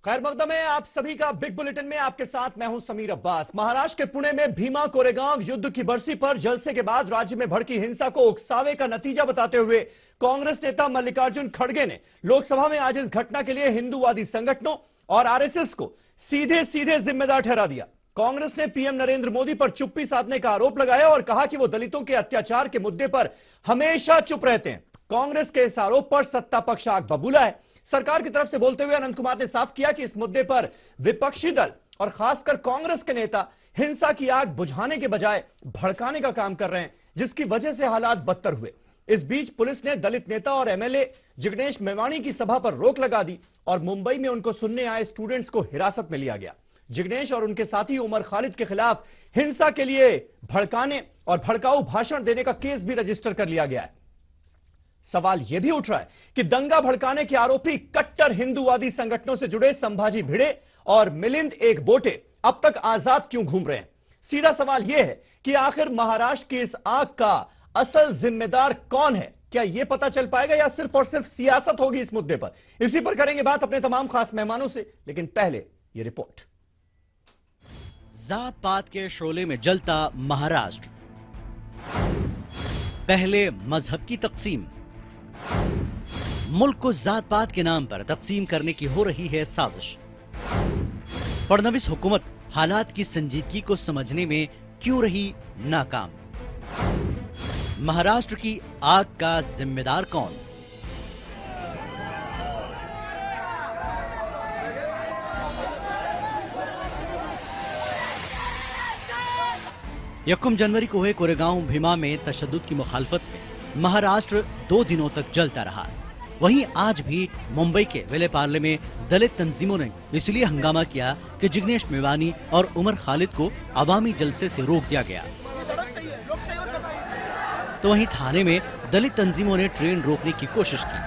खैर मकदम है आप सभी का बिग बुलेटिन में आपके साथ मैं हूं समीर अब्बास। महाराष्ट्र के पुणे में भीमा कोरेगांव युद्ध की बरसी पर जलसे के बाद राज्य में भड़की हिंसा को उकसावे का नतीजा बताते हुए कांग्रेस नेता मल्लिकार्जुन खड़गे ने लोकसभा में आज इस घटना के लिए हिंदूवादी संगठनों और आरएसएस को सीधे सीधे जिम्मेदार ठहरा दिया। कांग्रेस ने पीएम नरेंद्र मोदी पर चुप्पी साधने का आरोप लगाया और कहा कि वो दलितों के अत्याचार के मुद्दे पर हमेशा चुप रहते हैं। कांग्रेस के इस आरोप पर सत्ता पक्ष आग बबूला है। सरकार की तरफ से बोलते हुए अनंत कुमार ने साफ किया कि इस मुद्दे पर विपक्षी दल और खासकर कांग्रेस के नेता हिंसा की आग बुझाने के बजाय भड़काने का काम कर रहे हैं, जिसकी वजह से हालात बदतर हुए। इस बीच पुलिस ने दलित नेता और एमएलए जिग्नेश मेवाणी की सभा पर रोक लगा दी और मुंबई में उनको सुनने आए स्टूडेंट्स को हिरासत में लिया गया। जिग्नेश और उनके साथी उमर खालिद के खिलाफ हिंसा के लिए भड़काने और भड़काऊ भाषण देने का केस भी रजिस्टर कर लिया गया है। सवाल यह भी उठ रहा है कि दंगा भड़काने के आरोपी कट्टर हिंदूवादी संगठनों से जुड़े संभाजी भिड़े और मिलिंद एक बोटे अब तक आजाद क्यों घूम रहे हैं। सीधा सवाल यह है कि आखिर महाराष्ट्र की इस आग का असल जिम्मेदार कौन है। क्या यह पता चल पाएगा या सिर्फ और सिर्फ सियासत होगी इस मुद्दे पर। इसी पर करेंगे बात अपने तमाम खास मेहमानों से, लेकिन पहले यह रिपोर्ट। जात पात के शोले में जलता महाराष्ट्र, पहले मजहब की तकसीम, मुल्क को जात पात के नाम पर तकसीम करने की हो रही है साजिश। फडणवीस हुकूमत हालात की संजीदगी को समझने में क्यों रही नाकाम। महाराष्ट्र की आग का जिम्मेदार कौन। यकम जनवरी को हुए कोरेगांव भीमा में तशद्दुद की मुखालफत में महाराष्ट्र 2 दिनों तक जलता रहा। वहीं आज भी मुंबई के विले पार्ले में दलित तंजीमों ने इसलिए हंगामा किया कि जिग्नेश मेवानी और उमर खालिद को अवामी जलसे से रोक दिया गया। तो वहीं थाने में दलित तंजीमों ने ट्रेन रोकने की कोशिश की।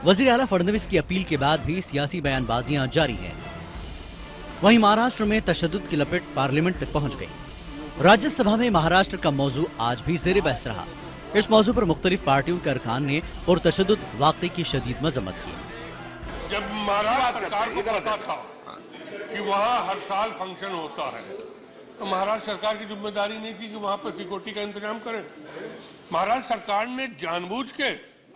वजीर आला फडणवीस की अपील के बाद भी सियासी बयानबाजियां जारी हैं। वहीं महाराष्ट्र में तशद्दुद की लपेट पार्लियामेंट तक पहुंच गई। राज्यसभा में महाराष्ट्र का मौजू आज भी ज़ेरे बहस रहा। इस मौजू पर मुख्तलिफ पार्टियों के अरकान ने और तशद्दुद वाक़ई की शदीद मजम्मत की। जब महाराष्ट्र सरकार को पता था कि वहाँ हर साल फंक्शन होता है, तो महाराष्ट्र सरकार की जिम्मेदारी नहीं थी कि वहाँ पर सिक्योरिटी का इंतजाम करें। महाराष्ट्र सरकार ने जानबूझ के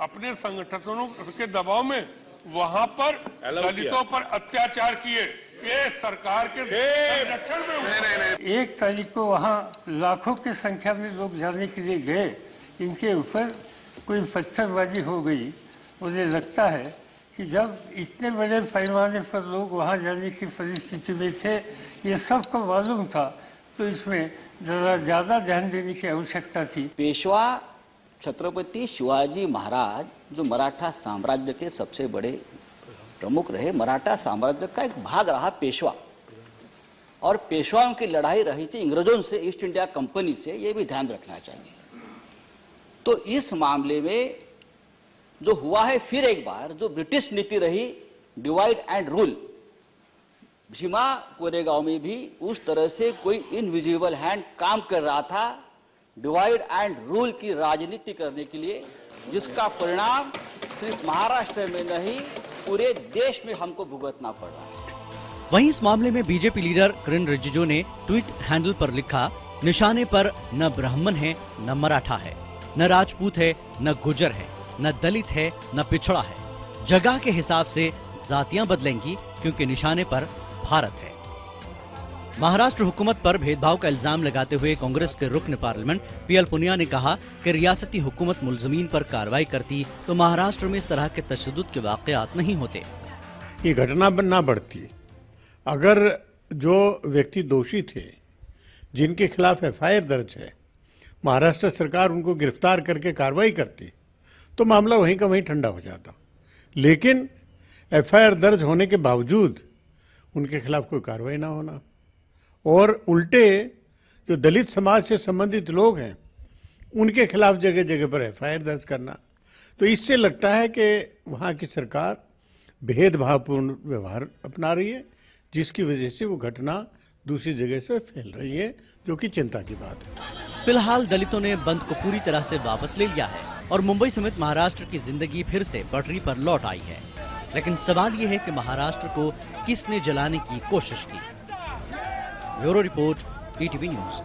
अपने संगठनों के दबाव में वहाँ पर दलितों पर अत्याचार किए। सरकार के संरक्षण में 1 तारीख को वहाँ लाखों की संख्या में लोग जाने के लिए गए। इनके ऊपर कोई पत्थरबाजी हो गई। मुझे लगता है कि जब इतने बड़े पैमाने पर लोग वहाँ जाने की परिस्थिति में थे, ये सबको मालूम था, तो इसमें जरा ज़्यादा ध्यान देने की आवश्यकता थी। पेशवा छत्रपति शिवाजी महाराज जो मराठा साम्राज्य के सबसे बड़े प्रमुख रहे, मराठा साम्राज्य का एक भाग रहा पेशवा, और पेशवाओं की लड़ाई रही थी अंग्रेजों से, ईस्ट इंडिया कंपनी से, ये भी ध्यान रखना चाहिए। तो इस मामले में जो हुआ है, फिर एक बार जो ब्रिटिश नीति रही divide and rule, Bhima Koregaon में भी उस तरह से कोई इनविजिबल हैंड काम कर रहा था डिवाइड एंड रूल की राजनीति करने के लिए, जिसका परिणाम सिर्फ महाराष्ट्र में नहीं पूरे देश में हमको भुगतना पड़ रहा है। वहीं इस मामले में बीजेपी लीडर किरण रिजिजू ने ट्वीट हैंडल पर लिखा, निशाने पर न ब्राह्मण है, न मराठा है, न राजपूत है, न गुजर है, न दलित है, न पिछड़ा है। जगह के हिसाब से जातियां बदलेंगी क्योंकि निशाने पर भारत है। महाराष्ट्र हुकूमत पर भेदभाव का इल्जाम लगाते हुए कांग्रेस के रुकन पार्लियामेंट पीएल पुनिया ने कहा कि रियासती हुकूमत मुलजमीन पर कार्रवाई करती तो महाराष्ट्र में इस तरह के तशद्दुद के वाक़यात नहीं होते। ये घटना ना बढ़ती अगर जो व्यक्ति दोषी थे, जिनके खिलाफ एफआईआर दर्ज है, महाराष्ट्र सरकार उनको गिरफ्तार करके कार्रवाई करती तो मामला वहीं का वहीं ठंडा हो जाता। लेकिन एफआईआर दर्ज होने के बावजूद उनके खिलाफ कोई कार्रवाई ना होना और उल्टे जो दलित समाज से संबंधित लोग हैं उनके खिलाफ जगह जगह पर एफआईआर दर्ज करना, तो इससे लगता है कि वहाँ की सरकार भेदभावपूर्ण व्यवहार अपना रही है, जिसकी वजह से वो घटना दूसरी जगह से फैल रही है, जो कि चिंता की बात है। फिलहाल दलितों ने बंद को पूरी तरह से वापस ले लिया है और मुंबई समेत महाराष्ट्र की जिंदगी फिर से पटरी पर लौट आई है। लेकिन सवाल यह है कि महाराष्ट्र को किसने जलाने की कोशिश की। Bureau report, ETV news.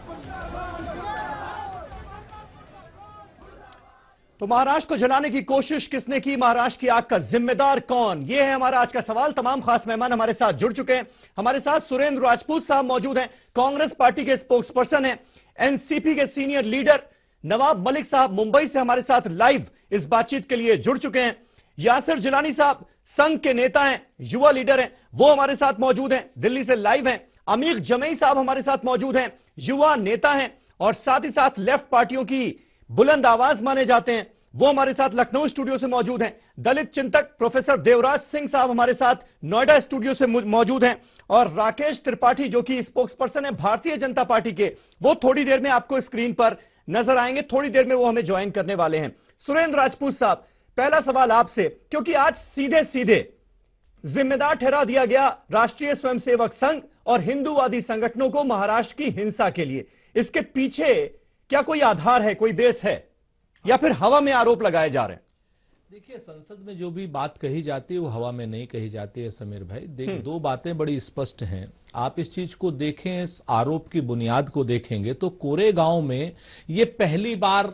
तो महाराष्ट्र को जलाने की कोशिश किसने की, महाराष्ट्र की आग का जिम्मेदार कौन, यह है हमारा आज का सवाल। तमाम खास मेहमान हमारे साथ जुड़ चुके हैं। हमारे साथ सुरेंद्र राजपूत साहब मौजूद हैं, कांग्रेस पार्टी के स्पोक्स पर्सन हैं, एनसीपी के सीनियर लीडर नवाब मलिक साहब मुंबई से हमारे साथ लाइव इस बातचीत के लिए जुड़ चुके हैं। यासिर जिलानी साहब संघ के नेता हैं, युवा लीडर हैं, वो हमारे साथ मौजूद हैं, दिल्ली से लाइव हैं। अमीर जमई साहब हमारे साथ मौजूद हैं, युवा नेता हैं और साथ ही साथ लेफ्ट पार्टियों की बुलंद आवाज माने जाते हैं, वो हमारे साथ लखनऊ स्टूडियो से मौजूद हैं। दलित चिंतक प्रोफेसर देवराज सिंह साहब हमारे साथ नोएडा स्टूडियो से मौजूद हैं और राकेश त्रिपाठी जो कि स्पोक्स पर्सन है भारतीय जनता पार्टी के, वो थोड़ी देर में आपको स्क्रीन पर नजर आएंगे, थोड़ी देर में वो हमें ज्वाइन करने वाले हैं। सुरेंद्र राजपूत साहब, पहला सवाल आपसे, क्योंकि आज सीधे सीधे जिम्मेदार ठहरा दिया गया राष्ट्रीय स्वयंसेवक संघ और हिंदूवादी संगठनों को महाराष्ट्र की हिंसा के लिए, इसके पीछे क्या कोई आधार है, कोई बेस है, या फिर हवा में आरोप लगाए जा रहे हैं? देखिए, संसद में जो भी बात कही जाती है वो हवा में नहीं कही जाती है समीर भाई। देखिए, दो बातें बड़ी स्पष्ट हैं। आप इस चीज को देखें, इस आरोप की बुनियाद को देखेंगे तो कोरेगांव में ये पहली बार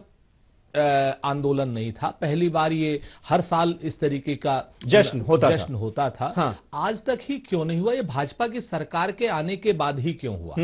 आंदोलन नहीं था, पहली बार ये हर साल इस तरीके का जश्न होता था। हाँ। आज तक ही क्यों नहीं हुआ, ये भाजपा की सरकार के आने के बाद ही क्यों हुआ?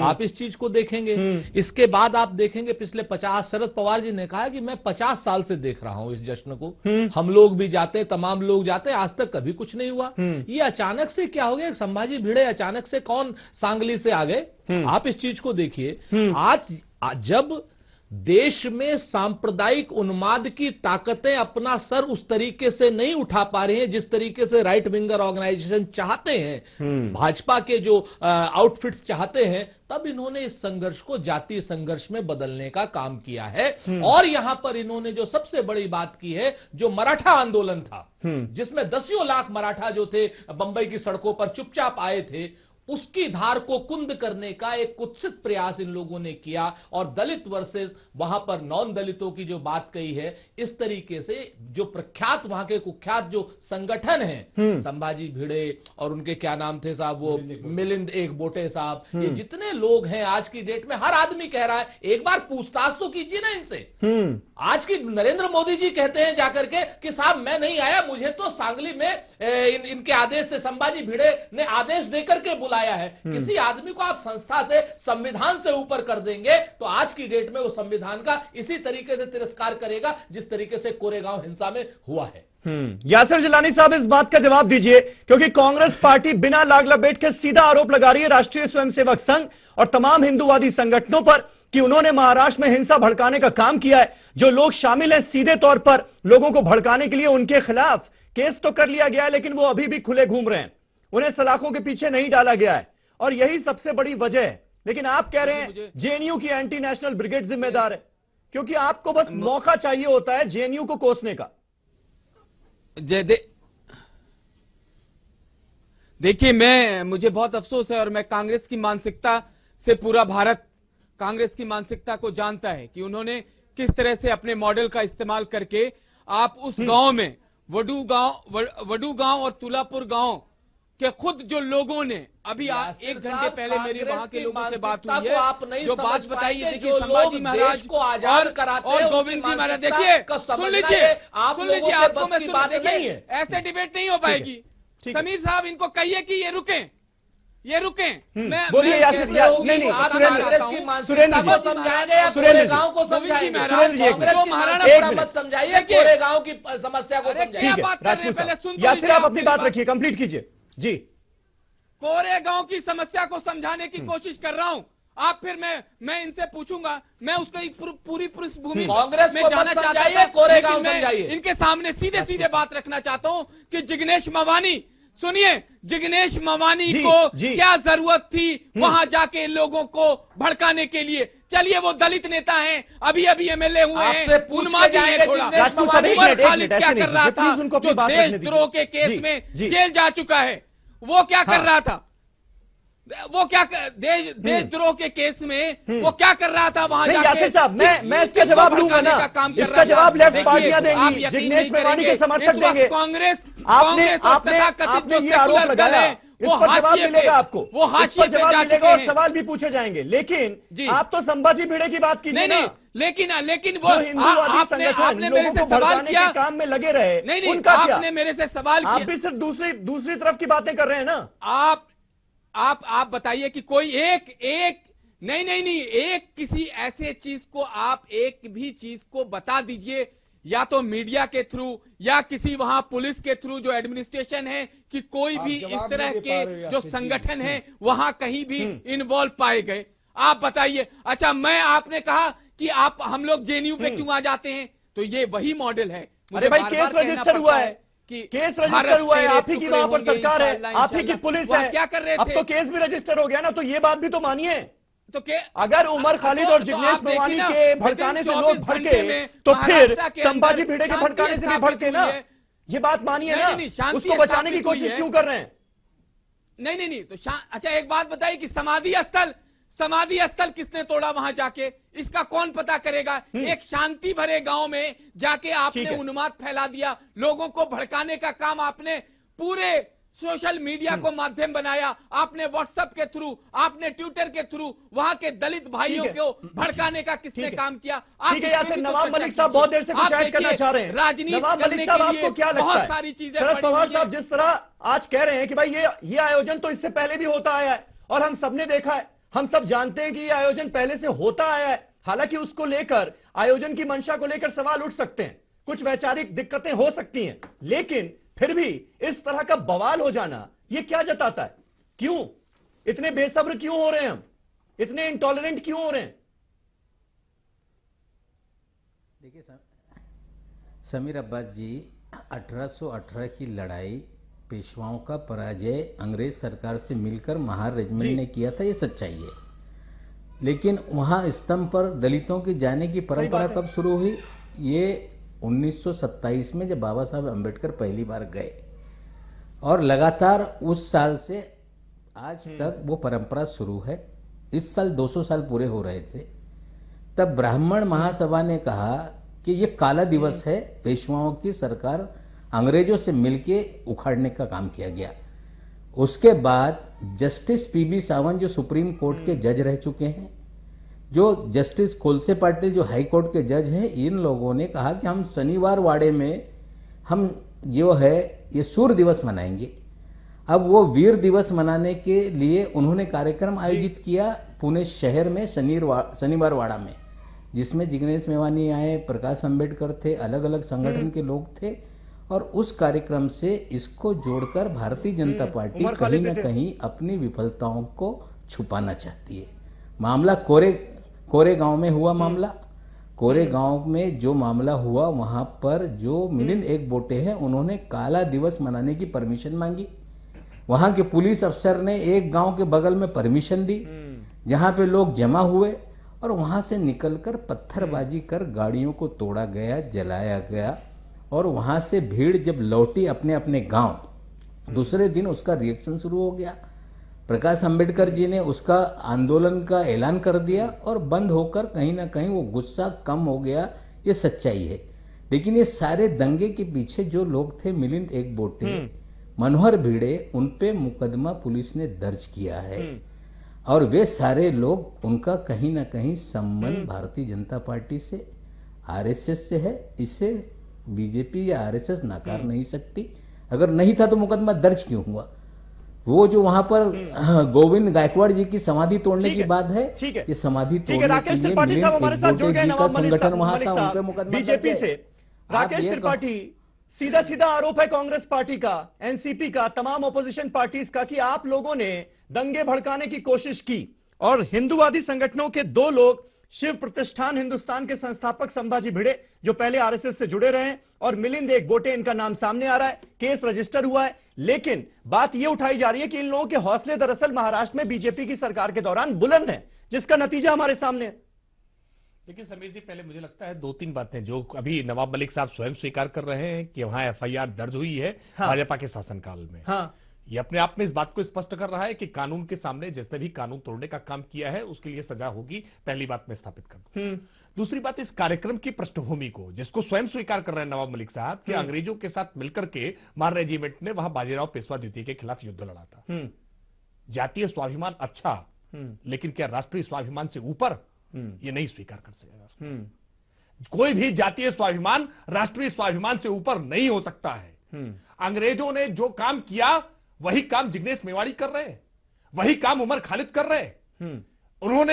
आप इस चीज को देखेंगे। इसके बाद आप देखेंगे पिछले 50, शरद पवार जी ने कहा कि मैं 50 साल से देख रहा हूं इस जश्न को, हम लोग भी जाते हैं, तमाम लोग जाते हैं, आज तक कभी कुछ नहीं हुआ। ये अचानक से क्या हो गया? संभाजी भिड़े अचानक से कौन सांगली से आ गए? आप इस चीज को देखिए। आज जब देश में सांप्रदायिक उन्माद की ताकतें अपना सर उस तरीके से नहीं उठा पा रही हैं जिस तरीके से राइट विंगर ऑर्गेनाइजेशन चाहते हैं, भाजपा के जो आउटफिट्स चाहते हैं, तब इन्होंने इस संघर्ष को जातीय संघर्ष में बदलने का काम किया है। और यहां पर इन्होंने जो सबसे बड़ी बात की है, जो मराठा आंदोलन था जिसमें 10 लाख मराठा जो थे बंबई की सड़कों पर चुपचाप आए थे, उसकी धार को कुंद करने का एक कुत्सित प्रयास इन लोगों ने किया और दलित वर्सेस वहां पर नॉन दलितों की जो बात कही है, इस तरीके से जो प्रख्यात वहां के कुख्यात जो संगठन हैं, संभाजी भिड़े और उनके क्या नाम थे साहब, वो मिलिंद एक बोटे साहब, ये जितने लोग हैं आज की डेट में हर आदमी कह रहा है एक बार पूछताछ तो कीजिए ना इनसे। आज की नरेंद्र मोदी जी कहते हैं जाकर के कि साहब मैं नहीं आया, मुझे तो सांगली में इनके आदेश से संभाजी भिड़े ने आदेश देकर के बुलाया है। किसी आदमी को आप संस्था से, संविधान से ऊपर कर देंगे तो आज की डेट में वो संविधान का इसी तरीके से तिरस्कार करेगा जिस तरीके से कोरेगांव हिंसा में हुआ है। यासिर जिलानी साहब, इस बात का जवाब दीजिए, क्योंकि कांग्रेस पार्टी बिना लाग लपेट के सीधा आरोप लगा रही है राष्ट्रीय स्वयंसेवक संघ और तमाम हिंदूवादी संगठनों पर कि उन्होंने महाराष्ट्र में हिंसा भड़काने का काम किया है। जो लोग शामिल हैं सीधे तौर पर लोगों को भड़काने के लिए, उनके खिलाफ केस तो कर लिया गया है, लेकिन वो अभी भी खुले घूम रहे हैं, उन्हें सलाखों के पीछे नहीं डाला गया है और यही सबसे बड़ी वजह है। लेकिन आप कह रहे हैं जेएनयू की एंटी नेशनल ब्रिगेड जिम्मेदार है, क्योंकि आपको बस मौका चाहिए होता है जेएनयू को कोसने का। देखिए, मुझे बहुत अफसोस है और मैं कांग्रेस की मानसिकता से, पूरा भारत कांग्रेस की मानसिकता को जानता है कि उन्होंने किस तरह से अपने मॉडल का इस्तेमाल करके आप उस गांव में वडू गांव और तुलापुर गांव के खुद जो लोगों ने अभी 1 घंटे पहले मेरे वहां के लोगों से बात हुई है, जो बात बताई है, देखिए संभाजी महाराज और गोविंद जी महाराज, देखिए सुन लीजिए आपको मैं सुन, देखिए ऐसे डिबेट नहीं हो पाएगी। समीर साहब, इनको कहिए कि ये रुकें। मैं कोरेगांव की समस्या को क्या बात कर रहे हैं, पहले सुन या फिर आप अपनी बात रखिए, कंप्लीट कीजिए जी। कोरेगांव की समस्या को समझाने की कोशिश कर रहा हूं। आप फिर मैं इनसे पूछूंगा, मैं उसका पूरी पृष्ठभूमि में जाना चाहता था, लेकिन मैं इनके सामने सीधे बात रखना चाहता हूं कि जिग्नेश मवानी, सुनिए, जिग्नेश मवानी को क्या जरूरत थी वहां जाके लोगों को भड़काने के लिए? चलिए, वो दलित नेता हैं, अभी एमएलए हुए हैं, उन्मादी हैं थोड़ा। उमर खालिद क्या कर रहा था, जो देशद्रोह के केस में जेल जा चुका है, वो क्या कर रहा था? वो क्या देशद्रोह के केस में वो क्या कर रहा था वहां नहीं, जाके? यासिर साहब, मैं इसका जवाब दूंगा ना, का काम कर इसका रहा जवाब था। लेफ्ट देखिए, पार्टियां देंगी, आप यकीन जिग्नेश नहीं मेवानी के करेंगे, समर्थक इस वक्त देंगे। कांग्रेस आपने और आपने तथाकथित जो आपने ये आरोप सेकुलर दल लगाया, है इस वो पर जवाब हाशिए पे, मिलेगा आपको, वो इस हाशिए पर पे जवाब जा मिलेगा चुके और हैं। सवाल भी पूछे जाएंगे, लेकिन जी। आप तो संभाजी भिड़े की बात कीजिए नहीं ना। लेकिन वो जो हिंदूवादी आपने संगठन मेरे लोगों से को सवाल भड़काने किया, के काम में लगे रहे, नहीं उनका क्या? आपने मेरे से सवाल आप किया, भी सिर्फ दूसरी तरफ की बातें कर रहे हैं ना। आप बताइए कि कोई एक नहीं एक किसी ऐसे चीज को आप एक भी चीज को बता दीजिए, या तो मीडिया के थ्रू या किसी वहां पुलिस के थ्रू जो एडमिनिस्ट्रेशन है, कि कोई भी इस तरह के जो संगठन है वहां कहीं भी इन्वॉल्व पाए गए। आप बताइए। अच्छा, आपने कहा कि आप हम लोग जेएनयू पे क्यों आ जाते हैं, तो ये वही मॉडल है। अरे भाई, केस रजिस्टर हुआ है कि केस रजिस्टर हुआ है, आप ही की वहां पर सरकार है, आप ही की पुलिस है, क्या कर रहे थे? अब तो केस भी रजिस्टर हो गया ना, तो ये बात भी तो मानिए। तो अगर उमर खालिद और जिग्नेश मेवानी के भड़काने से लोग भड़के, तो फिर संभाजी भिड़े के भड़काने से भी भड़के ना, ये बात मानिए ना। उसको बचाने की कोशिश क्यों कर रहे हैं? नहीं तो अच्छा, एक बात बताइए कि समाधि स्थल किसने तोड़ा वहां जाके, इसका कौन पता करेगा? एक शांति भरे गांव में जाके आपने उन्माद फैला दिया, लोगों को भड़काने का काम आपने पूरे सोशल मीडिया को माध्यम बनाया, आपने व्हाट्सएप के थ्रू, आपने ट्विटर के थ्रू वहां के दलित भाइयों को भड़काने का किसने काम किया? ठीक है यार, नवाब मलिक साहब बहुत देर से कुछ ऐड करना चाह रहे हैं। राजनीति नवाब मलिक साहब, आपको क्या लगता है? बहुत सारी चीजें शरद पवार साहब जिस तरह आज कह रहे हैं कि भाई ये आयोजन तो इससे पहले भी होता आया है और हम सबने देखा है, हम सब जानते हैं कि ये आयोजन पहले से होता आया है। हालांकि उसको लेकर, आयोजन की मंशा को लेकर सवाल उठ सकते हैं, कुछ वैचारिक दिक्कतें हो सकती हैं, लेकिन फिर भी इस तरह का बवाल हो जाना ये क्या जताता है? क्यों इतने बेसब्र क्यों हो रहे हैं हम, इतने इंटॉलरेंट क्यों हो रहे हैं? देखिए समीर अब्बास जी, 1818 की लड़ाई, पेशवाओं का पराजय अंग्रेज सरकार से मिलकर महार रेजिमेंट ने किया था, ये सच्चाई है। लेकिन वहां स्तंभ पर दलितों के जाने की परंपरा कब शुरू हुई? ये 1927 में, जब बाबा साहब अम्बेडकर पहली बार गए, और लगातार उस साल से आज तक वो परंपरा शुरू है। इस साल 200 साल पूरे हो रहे थे। तब ब्राह्मण महासभा ने कहा कि ये काला दिवस है, पेशवाओं की सरकार अंग्रेजों से मिलके उखाड़ने का काम किया गया। उसके बाद जस्टिस पीबी सावंत जो सुप्रीम कोर्ट के जज रह चुके हैं, जो जस्टिस कोलसे पाटिल जो हाई कोर्ट के जज हैं, इन लोगों ने कहा कि हम शनिवार वाड़े में हम जो है ये सूर्य दिवस मनाएंगे। अब वो वीर दिवस मनाने के लिए उन्होंने कार्यक्रम आयोजित किया पुणे शहर में शनिवार वाड़ा में, जिसमें जिग्नेश मेवानी आए, प्रकाश अंबेडकर थे, अलग अलग संगठन के लोग थे, और उस कार्यक्रम से इसको जोड़कर भारतीय जनता पार्टी कहीं ना कहीं अपनी विफलताओं को छुपाना चाहती है। मामला कोरे गांव में हुआ मामला, कोरे गांव में जो मामला हुआ, वहां पर जो मिलिंद एक बोटे हैं, उन्होंने काला दिवस मनाने की परमिशन मांगी। वहां के पुलिस अफसर ने एक गांव के बगल में परमिशन दी, जहां पे लोग जमा हुए, और वहां से निकलकर पत्थरबाजी कर गाड़ियों को तोड़ा गया, जलाया गया, और वहां से भीड़ जब लौटी अपने अपने गांव, दूसरे दिन उसका रिएक्शन शुरू हो गया। प्रकाश अंबेडकर जी ने उसका आंदोलन का ऐलान कर दिया और बंद होकर कहीं ना कहीं वो गुस्सा कम हो गया, ये सच्चाई है। लेकिन ये सारे दंगे के पीछे जो लोग थे, मिलिंद एक बोटे, मनोहर भिड़े, उनपे मुकदमा पुलिस ने दर्ज किया है, और वे सारे लोग, उनका कहीं ना कहीं संबंध भारतीय जनता पार्टी से, आरएसएस से है। इसे बीजेपी या आरएसएस नकार नहीं सकती। अगर नहीं था तो मुकदमा दर्ज क्यों हुआ? वो जो वहां पर गोविंद गायकवाड़ जी की समाधि तोड़ने की बात है, ये समाधि तोड़ने के लिए मिलिंद एक बोटे जी का संगठन वहां था, उन पे मुकदमा बीजेपी से राकेश त्रिपाठी, सीधा सीधा आरोप है कांग्रेस पार्टी का, एनसीपी का, तमाम ओपोजिशन पार्टीज का, कि आप लोगों ने दंगे भड़काने की कोशिश की, और हिंदूवादी संगठनों के दो लोग, शिव प्रतिष्ठान हिंदुस्तान के संस्थापक संभाजी भिड़े जो पहले आरएसएस से जुड़े रहे हैं, और मिलिंद एक बोटे, इनका नाम सामने आ रहा है, केस रजिस्टर हुआ है। लेकिन बात यह उठाई जा रही है कि इन लोगों के हौसले दरअसल महाराष्ट्र में बीजेपी की सरकार के दौरान बुलंद हैं, जिसका नतीजा हमारे सामने है। देखिए समीर जी, पहले मुझे लगता है 2-3 बातें जो अभी नवाब मलिक साहब स्वयं स्वीकार कर रहे हैं कि वहां एफआईआर दर्ज हुई है भाजपा के शासनकाल में। ये अपने आप में इस बात को स्पष्ट कर रहा है कि कानून के सामने जिसने भी कानून तोड़ने का काम किया है उसके लिए सजा होगी। पहली बात मैं स्थापित कर दूं। दूसरी बात, इस कार्यक्रम की पृष्ठभूमि को जिसको स्वयं स्वीकार कर रहे हैं नवाब मलिक साहब कि अंग्रेजों के साथ मिलकर के महार रेजिमेंट ने वहां बाजीराव पेशवा द्वितीय के खिलाफ युद्ध लड़ा था। जातीय स्वाभिमान अच्छा, लेकिन क्या राष्ट्रीय स्वाभिमान से ऊपर? ये नहीं स्वीकार कर सकेगा। कोई भी जातीय स्वाभिमान राष्ट्रीय स्वाभिमान से ऊपर नहीं हो सकता है। अंग्रेजों ने जो काम किया वही काम जिग्नेश मेवाड़ी कर रहे हैं, वही काम उमर खालिद कर रहे हैं।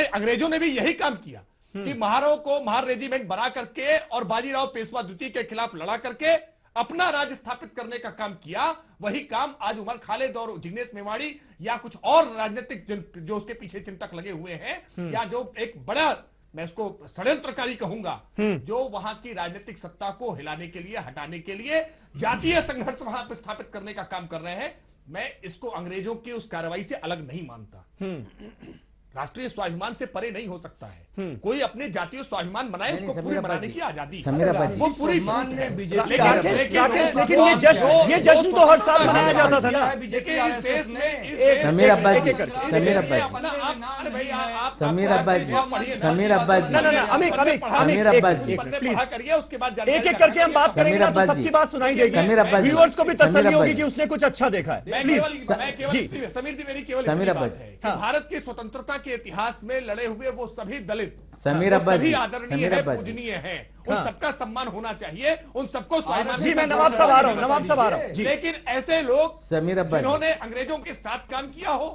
अंग्रेजों ने भी यही काम किया कि महारों को महार रेजिमेंट बना करके और बाजीराव पेशवा द्वितीय के खिलाफ लड़ा करके अपना राज स्थापित करने का काम किया। वही काम आज उमर खालिद और जिग्नेश मेवाड़ी या कुछ और राजनीतिक जो उसके पीछे चिंतक लगे हुए हैं, या जो एक बड़ा, मैं इसको षड्यंत्रकारी कहूंगा, जो वहां की राजनीतिक सत्ता को हिलाने के लिए, हटाने के लिए जातीय संघर्ष वहां पर स्थापित करने का काम कर रहे हैं, मैं इसको अंग्रेजों की उस कार्रवाई से अलग नहीं मानता। राष्ट्रीय स्वाभिमान से परे नहीं हो सकता है। कोई अपने जातीय स्वाभिमान बनाए, उसको पूरी बनाने की आजादी, वो पूरी। लेकिन ये जश्न तो हर साल मनाया जाता था ना। समीर अब्बास जी, समीर अब्बास जी, करिए, उसके बाद एक एक करके हम बात करेंगे ना, तो सबकी बात सुनाई देगी। व्यूअर्स को भी तसल्ली होगी कि उसने कुछ अच्छा देखा है। समीर जी, मेरी केवल समीर अब्बास है कि भारत की स्वतंत्रता के इतिहास में लड़े हुए वो सभी दलित, समीर अब्बास जी, आदरणीय है, पूजनीय है, उन सबका सम्मान होना चाहिए, उन सबको स्वाभिमान। जी, मैं नवाब साहब आ रहा हूँ। लेकिन ऐसे लोग समीर अब्बास जिन्होंने अंग्रेजों के साथ काम किया हो,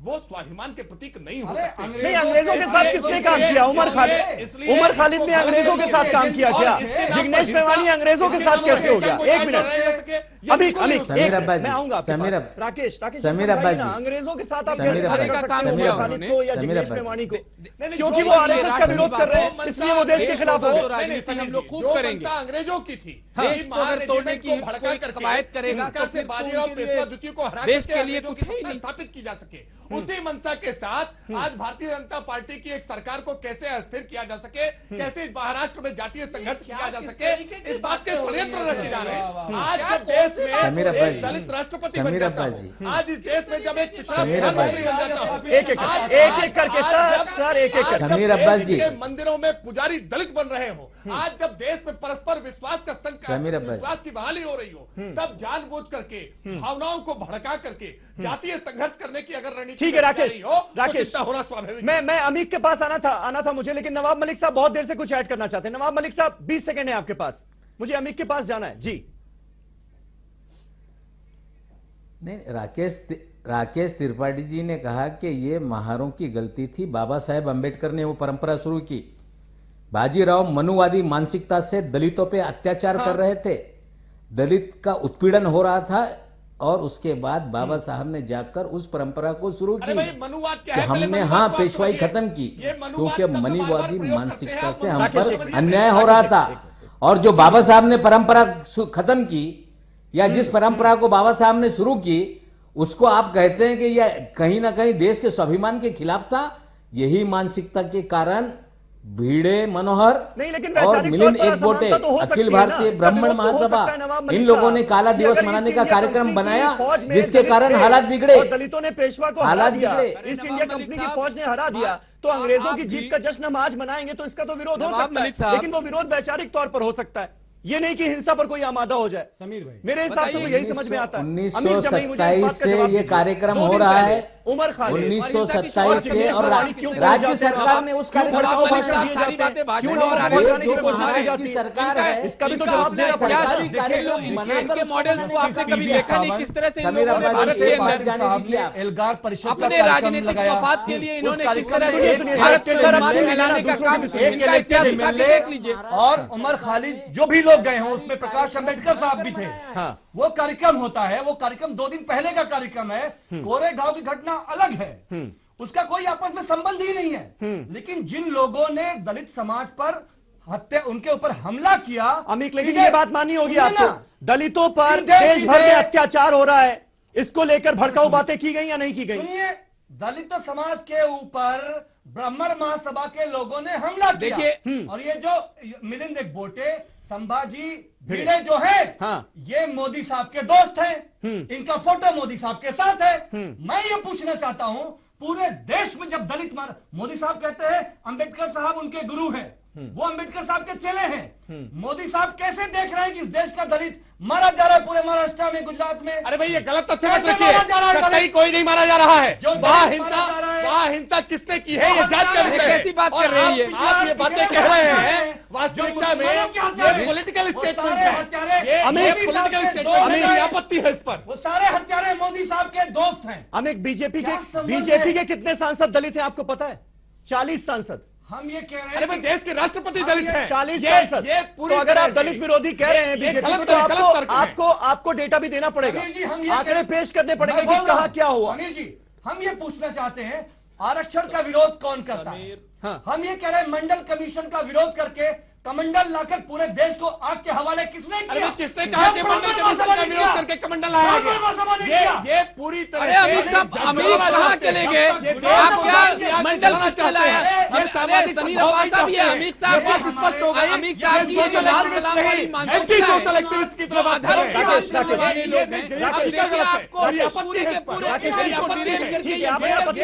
वो स्वाभिमान के प्रतीक नहीं हो सकते। नहीं, अंग्रेजों के साथ किसने काम किया? उमर खालिद ने अंग्रेजों के साथ काम किया क्या? जिग्नेश मेवाड़ी अंग्रेजों के साथ कैसे हो गया? एक मिनट, अभी समीर अब्बास मैं आऊंगा। समीर राकेश समीर अब्बास जी, अंग्रेजों के साथ आप समीर अब्बास का काम किया खालिद को या जिग्नेश मेवाड़ी को, क्योंकि वो जो आरएसएस का विरोध कर रहे हैं, इसलिए वो देश के खिलाफ हो। तो राजनीति हम लोग खूब करेंगे। अंग्रेजों की थी, देश को अगर तोड़ने की कोई कवायद करेगा तो फिर देश के लिए कुछ है ही नहीं स्थापित की जा सके। उसी मंशा के साथ आज भारतीय जनता पार्टी की एक सरकार को कैसे अस्थिर किया जा सके, कैसे महाराष्ट्र में जातीय संघर्ष किया जा सके, इस बात के षड्यंत्र रचे जा रहे हैं। आज जब देश में एक दलित राष्ट्रपति बन जाता हूं, आज इस देश में जब एक पिछड़ा प्रधानमंत्री बन जाता हूं, एक एक करके सर, एक एक करके समीर अब्बास जी, मंदिरों में पुजारी दलित बन रहे हो, आज जब देश में परस्पर विश्वास का संकट, विश्वास की बहाली हो रही हो, तब जानबूझ करके भावनाओं को भड़का करके जातीय संघर्ष करने की अगर रणनीति ठीक है राकेश, होना स्वाभाविक। मैं अमीक के पास आना था मुझे, लेकिन नवाब मलिक साहब बहुत देर से कुछ ऐड करना चाहते हैं। नवाब मलिक साहब 20 सेकंड है आपके पास, मुझे अमीक के पास जाना है। जी नहीं, राकेश त्रिपाठी जी ने कहा कि ये महारों की गलती थी, बाबा साहेब अंबेडकर ने वो परंपरा शुरू की। बाजीराव मनुवादी मानसिकता से दलितों पे अत्याचार कर रहे थे, दलित का उत्पीड़न हो रहा था, और उसके बाद बाबा साहब ने जाकर उस परंपरा को शुरू की कि हमने पेशवाई खत्म की, क्योंकि मनुवादी मानसिकता से हम पर अन्याय हो रहा था। और जो बाबा साहब ने परंपरा खत्म की, या जिस परंपरा को बाबा साहब ने शुरू की, उसको आप कहते हैं कि यह कहीं ना कहीं देश के स्वाभिमान के खिलाफ था। यही मानसिकता के कारण भिड़े मनोहर और मिलिंद एकबोटे, अखिल भारतीय ब्राह्मण महासभा, इन लोगों ने काला दिवस मनाने का कार्यक्रम बनाया, जिसके कारण हालात बिगड़े। दलितों ने पेशवा को हालात बिगड़े, ईस्ट इंडिया कंपनी की फौज ने हरा दिया। तो अंग्रेजों की जीत का जश्न हम आज मनाएंगे तो इसका तो विरोध हो सकता है, लेकिन वो विरोध वैचारिक तौर पर हो सकता है, ये नहीं कि हिंसा पर कोई आमादा हो जाए। समीर भाई, मेरे हिसाब से तो यही समझ में आता है। 1927 से ये कार्यक्रम हो रहा है, उमर खालिद 1927 से, और राज्य सरकार ने उस कार्यक्रम को सारी बातें की सरकार है, इसका भी तो जवाब देना पड़ेगा। के मॉडल्स को आपने कभी देखा नहीं, किस तरह से इन लोगों ने भारत के अंदर एल्गार परिषद अपने राजनीतिक मफाद के लिए इन्होंने किस तरह से भारत को फैलाने का काम, इनका इतिहास उठा के देख लीजिए। और उमर खालिद जो भी लोग गए हों, उसमें प्रकाश अंबेडकर साहब भी थे। हाँ, वो कार्यक्रम होता है, वो कार्यक्रम 2 दिन पहले का कार्यक्रम है। कोरेगांव की घटना अलग है, उसका कोई आपस में संबंध ही नहीं है। लेकिन जिन लोगों ने दलित समाज पर हत्या, उनके ऊपर हमला किया, अमीक, लेकिन ये बात माननी होगी आपको, दलितों पर देश भर में अत्याचार हो रहा है, इसको लेकर भड़काऊ बातें की गई या नहीं की गई? सुनिए, दलित समाज के ऊपर ब्राह्मण महासभा के लोगों ने हमला किया, और ये जो मिलिंद एकबोटे संभाजी भिड़े जो है, हाँ। ये मोदी साहब के दोस्त हैं। इनका फोटो मोदी साहब के साथ है। मैं ये पूछना चाहता हूं, पूरे देश में जब दलित मोदी साहब कहते हैं अंबेडकर साहब उनके गुरु हैं, वो अंबेडकर साहब के चेले हैं। मोदी साहब कैसे देख रहे हैं कि इस देश का दलित मारा जा रहा है पूरे महाराष्ट्र में, गुजरात में? अरे भाई ये गलत तथ्य मत रखिए, कहीं कोई नहीं मारा जा रहा है। वहाँ हिंसा किसने की है ये जांच कर रहे हैं। कैसी बात कर रही है आप? ये बातें कह रहे हैं वास्तविकता में ये पॉलिटिकल स्टेटमेंट है, ये पॉलिटिकल स्टेटमेंट है, आपत्ति है इस पर। वो सारे हत्यारे मोदी साहब के दोस्त हैं। अमित, बीजेपी के कितने सांसद दलित हैं आपको पता है? 40 सांसद। हम ये कह रहे हैं, अरे भाई देश के राष्ट्रपति दलित हैं, 40 सांसद। ये पूरी तो अगर आप दलित विरोधी कह रहे हैं बीजेपी को, तो आपको डेटा भी देना पड़ेगा, आंकड़े पेश करने पड़ेंगे कि कहाँ क्या हुआ। अनिल जी, हम ये पूछना चाहते हैं आरक्षण का विरोध कौन करता है? हाँ। हम ये कह रहे हैं मंडल कमीशन का विरोध करके कमंडल लाकर पूरे देश को आग के हवाले किसने किया? किसने कहा कि मंडल कमीशन का विरोध करके कमंडल लाया गया? ये पूरी तरह। अरे अमित साहब, अमित कहाँ चले गए? आप क्या मंडल किसने लाया? अरे समीर अब्बास साहब, ये अमित साहब की ये जो लाल सलाम वाली मानसिकता है, जो अधर्म की बात करने वाले लोग हैं, अब देखिए आपको पूरे के पूरे इवेंट को डिरेल करके ये मंडल की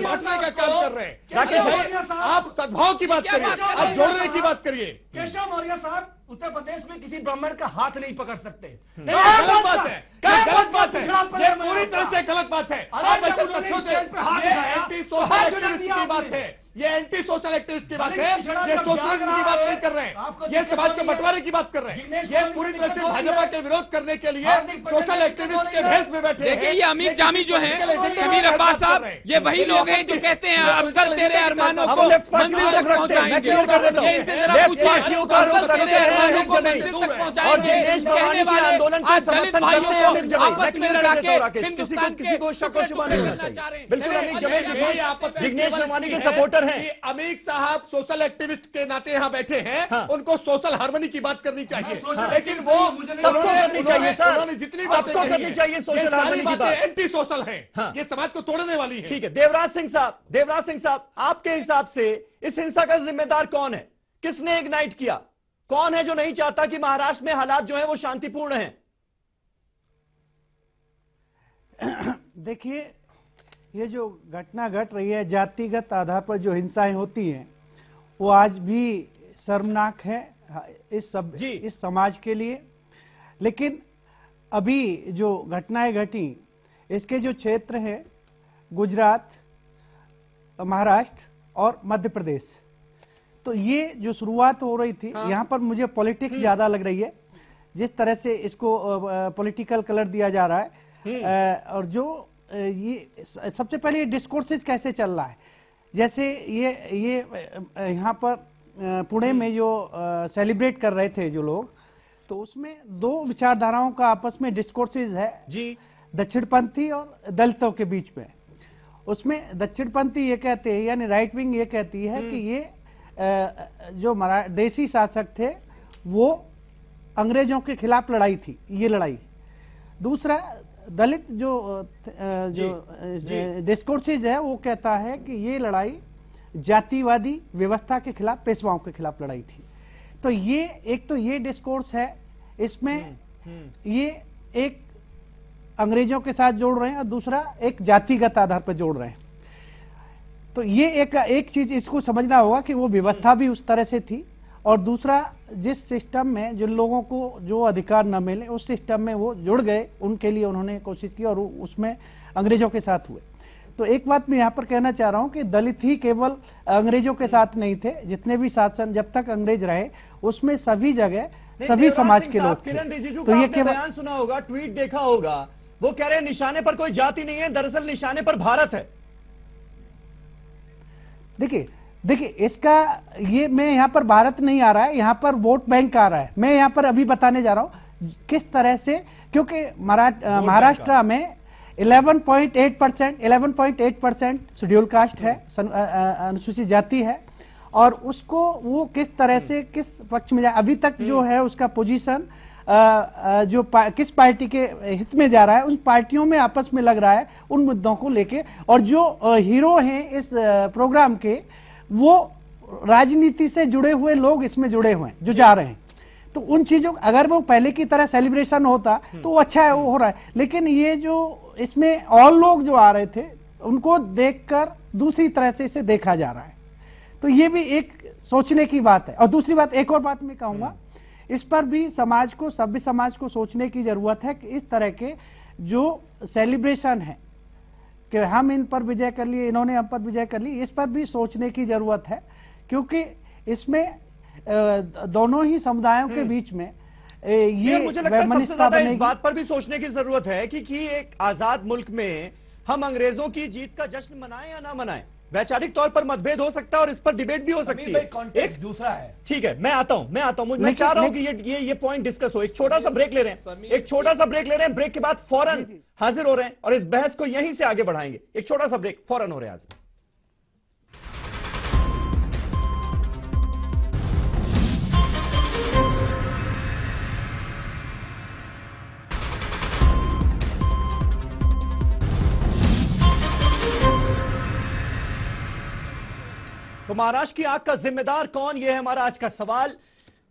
बांटने का काम कर रहे हैं। राकेश भाई, आप सद्भाव की बात करिए, आप जोड़ने की बात करिए। केशव मौर्य साहब उत्तर प्रदेश में किसी ब्राह्मण का हाथ नहीं पकड़ सकते। गलत बात है, गलत बात है, ये पूरी तरह से गलत बात है। आप ऐसे तथ्यों से ये एंटी सोशल एक्टिविस्ट की बात है, ये एंटी सोशल एक्टिविस्ट की बात है, ये सोशलिज्म की बात नहीं कर रहे हैं, ये समाज के बंटवारे की बात कर रहे हैं। ये पूरी तरह से भाजपा के विरोध करने के लिए सोशल एक्टिविस्ट के भेष में बैठे। देखिए ये अमीर जामी जो है, समीर अब्बास साहब, ये वही लोग हैं जो कहते हैं अफजल तेरे अरमानों को मंजिल तक पहुंचाएंगे। ये इनसे जरा पूछिए, अफजल तेरे अरमानों को मंजिल तक पहुंचाएंगे कहने वाले आज दलित भाइयों को आपस में लड़ा के हिंदुस्तान के टुकड़े करना चाह रहे हैं। बिल्कुल जिग्नेश मेवानी के सपोर्टर हैं। अमीर साहब सोशल एक्टिविस्ट के नाते यहाँ बैठे हैं, उनको सोशल हार्मनी की बात करनी चाहिए, लेकिन वो सबको करनी चाहिए सर, उन्होंने जितनी बातें करनी चाहिए सोशल हार्मनी की बात, एंटी सोशल है, ये समाज को तोड़ने वाली है। ठीक है, देवराज सिंह साहब, आपके हिसाब से इस हिंसा का जिम्मेदार कौन है? किसने इग्नाइट किया? कौन है जो नहीं चाहता कि महाराष्ट्र में हालात जो है वो शांतिपूर्ण हैं? देखिए, ये जो घटना घट रही है, जातिगत आधार पर जो हिंसाएं होती हैं, वो आज भी शर्मनाक है इस समाज के लिए। लेकिन अभी जो घटनाएं घटी, इसके जो क्षेत्र है गुजरात, महाराष्ट्र और मध्य प्रदेश, तो ये जो शुरुआत हो रही थी, यहाँ पर मुझे पॉलिटिक्स ज्यादा लग रही है। जिस तरह से इसको पॉलिटिकल कलर दिया जा रहा है, और जो ये सबसे पहले ये डिस्कोर्सेज कैसे चल रहा है, जैसे ये यहाँ पर पुणे में जो सेलिब्रेट कर रहे थे जो लोग, तो उसमें दो विचारधाराओं का आपस में डिस्कोर्सेज है जी, दक्षिणपंथी और दलितों के बीच में। उसमें दक्षिणपंथी ये कहते हैं, यानी राइट विंग ये कहती है कि ये जो देसी शासक थे वो अंग्रेजों के खिलाफ लड़ाई थी, ये लड़ाई। दूसरा दलित जो डिस्कोर्सेज है वो कहता है कि ये लड़ाई जातिवादी व्यवस्था के खिलाफ, पेशवाओं के खिलाफ लड़ाई थी। तो ये एक तो ये डिस्कोर्स है, इसमें ये एक अंग्रेजों के साथ जोड़ रहे हैं और दूसरा एक जातिगत आधार पर जोड़ रहे हैं। तो ये एक चीज इसको समझना होगा कि वो व्यवस्था भी उस तरह से थी, और दूसरा जिस सिस्टम में जिन लोगों को जो अधिकार न मिले उस सिस्टम में वो जुड़ गए, उनके लिए उन्होंने कोशिश की और उसमें अंग्रेजों के साथ हुए। तो एक बात मैं यहाँ पर कहना चाह रहा हूँ कि दलित ही केवल अंग्रेजों के साथ नहीं थे, जितने भी शासन जब तक अंग्रेज रहे उसमें सभी जगह सभी समाज के लोग थे। किरण रिजिजू तो का ये आपने केवल बयान सुना होगा, ट्वीट देखा होगा, वो कह रहे हैं निशाने पर कोई जाति नहीं है, दरअसल निशाने पर भारत है। देखिए इसका ये मैं यहाँ पर भारत नहीं आ रहा है, यहाँ पर वोट बैंक आ रहा है। मैं यहाँ पर अभी बताने जा रहा हूँ किस तरह से, क्योंकि महाराष्ट्र में 11.8% शेड्यूल कास्ट है, अनुसूचित जाति है, और उसको वो किस तरह से किस पक्ष में जाए, अभी तक जो है उसका पोजीशन जो किस पार्टी के हित में जा रहा है, उन पार्टियों में आपस में लग रहा है उन मुद्दों को लेके। और जो हीरो हैं इस प्रोग्राम के, वो राजनीति से जुड़े हुए लोग इसमें जुड़े हुए हैं, जो जा रहे हैं, तो उन चीजों अगर वो पहले की तरह सेलिब्रेशन होता तो वो अच्छा है, वो हो रहा है। लेकिन ये जो इसमें और लोग जो आ रहे थे उनको देखकर दूसरी तरह से इसे देखा जा रहा है, तो ये भी एक सोचने की बात है। और दूसरी बात, एक और बात मैं कहूंगा, इस पर भी समाज को, सभ्य समाज को सोचने की जरूरत है कि इस तरह के जो सेलिब्रेशन है कि हम इन पर विजय कर लिए, इन्होंने हम पर विजय कर ली, इस पर भी सोचने की जरूरत है, क्योंकि इसमें दोनों ही समुदायों के बीच में ये मुझे लगता है सबसे वैमनस्यता ज्यादा इस बनेगी। बात पर भी सोचने की जरूरत है कि एक आजाद मुल्क में हम अंग्रेजों की जीत का जश्न मनाएं या ना मनाएं। वैचारिक तौर पर मतभेद हो सकता है और इस पर डिबेट भी हो सकती है। एक दूसरा है, ठीक है, मैं आता हूं मैं चाह रहा हूं कि ये पॉइंट डिस्कस हो। एक छोटा सा ब्रेक ले रहे हैं, ब्रेक के बाद फौरन हाजिर हो रहे हैं और इस बहस को यहीं से आगे बढ़ाएंगे। एक छोटा सा ब्रेक, फौरन हो रहे हैं हाजिर। तो महाराष्ट्र की आग का जिम्मेदार कौन, यह है हमारा आज का सवाल।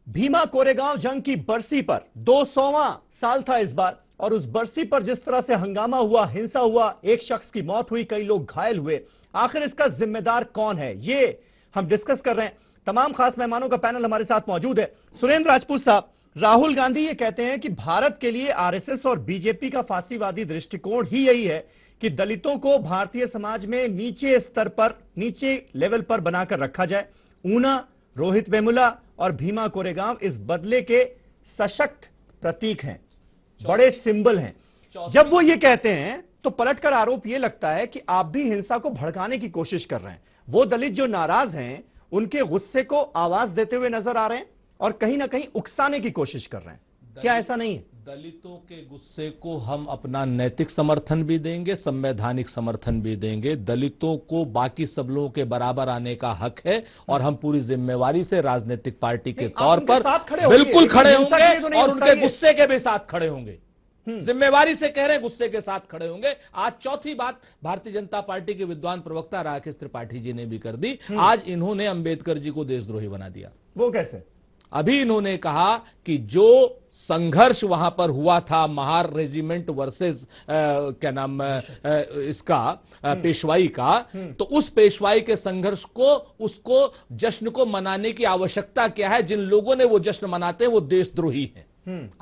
भीमा कोरेगांव जंग की बरसी पर 200वां साल था इस बार, और उस बरसी पर जिस तरह से हंगामा हुआ, हिंसा हुआ, एक शख्स की मौत हुई, कई लोग घायल हुए, आखिर इसका जिम्मेदार कौन है, ये हम डिस्कस कर रहे हैं। तमाम खास मेहमानों का पैनल हमारे साथ मौजूद है। सुरेंद्र राजपूत साहब, राहुल गांधी ये कहते हैं कि भारत के लिए आरएसएस और बीजेपी का फांसीवादी दृष्टिकोण ही यही है कि दलितों को भारतीय समाज में नीचे स्तर पर, नीचे लेवल पर बनाकर रखा जाए। ऊना, रोहित वेमुला और भीमा कोरेगांव इस बदले के सशक्त प्रतीक हैं, बड़े सिंबल हैं। जब वो ये कहते हैं तो पलटकर आरोप ये लगता है कि आप भी हिंसा को भड़काने की कोशिश कर रहे हैं। वो दलित जो नाराज हैं उनके गुस्से को आवाज देते हुए नजर आ रहे हैं और कहीं ना कहीं उकसाने की कोशिश कर रहे हैं। क्या ऐसा नहीं है? दलितों के गुस्से को हम अपना नैतिक समर्थन भी देंगे, संवैधानिक समर्थन भी देंगे। दलितों को बाकी सब लोगों के बराबर आने का हक है और हम पूरी जिम्मेवारी से राजनीतिक पार्टी के तौर पर बिल्कुल खड़े होंगे और उनके गुस्से के भी साथ खड़े होंगे। जिम्मेवारी से कह रहे हैं, गुस्से के साथ खड़े होंगे। आज चौथी बात भारतीय जनता पार्टी के विद्वान प्रवक्ता राकेश त्रिपाठी जी ने भी कर दी। आज इन्होंने अंबेडकर जी को देशद्रोही बना दिया। वो कैसे? अभी इन्होंने कहा कि जो संघर्ष वहां पर हुआ था, महार रेजिमेंट वर्सेस क्या नाम इसका पेशवाई का, तो उस पेशवाई के संघर्ष को, उसको जश्न को मनाने की आवश्यकता क्या है? जिन लोगों ने वो जश्न मनाते हैं वो देशद्रोही हैं।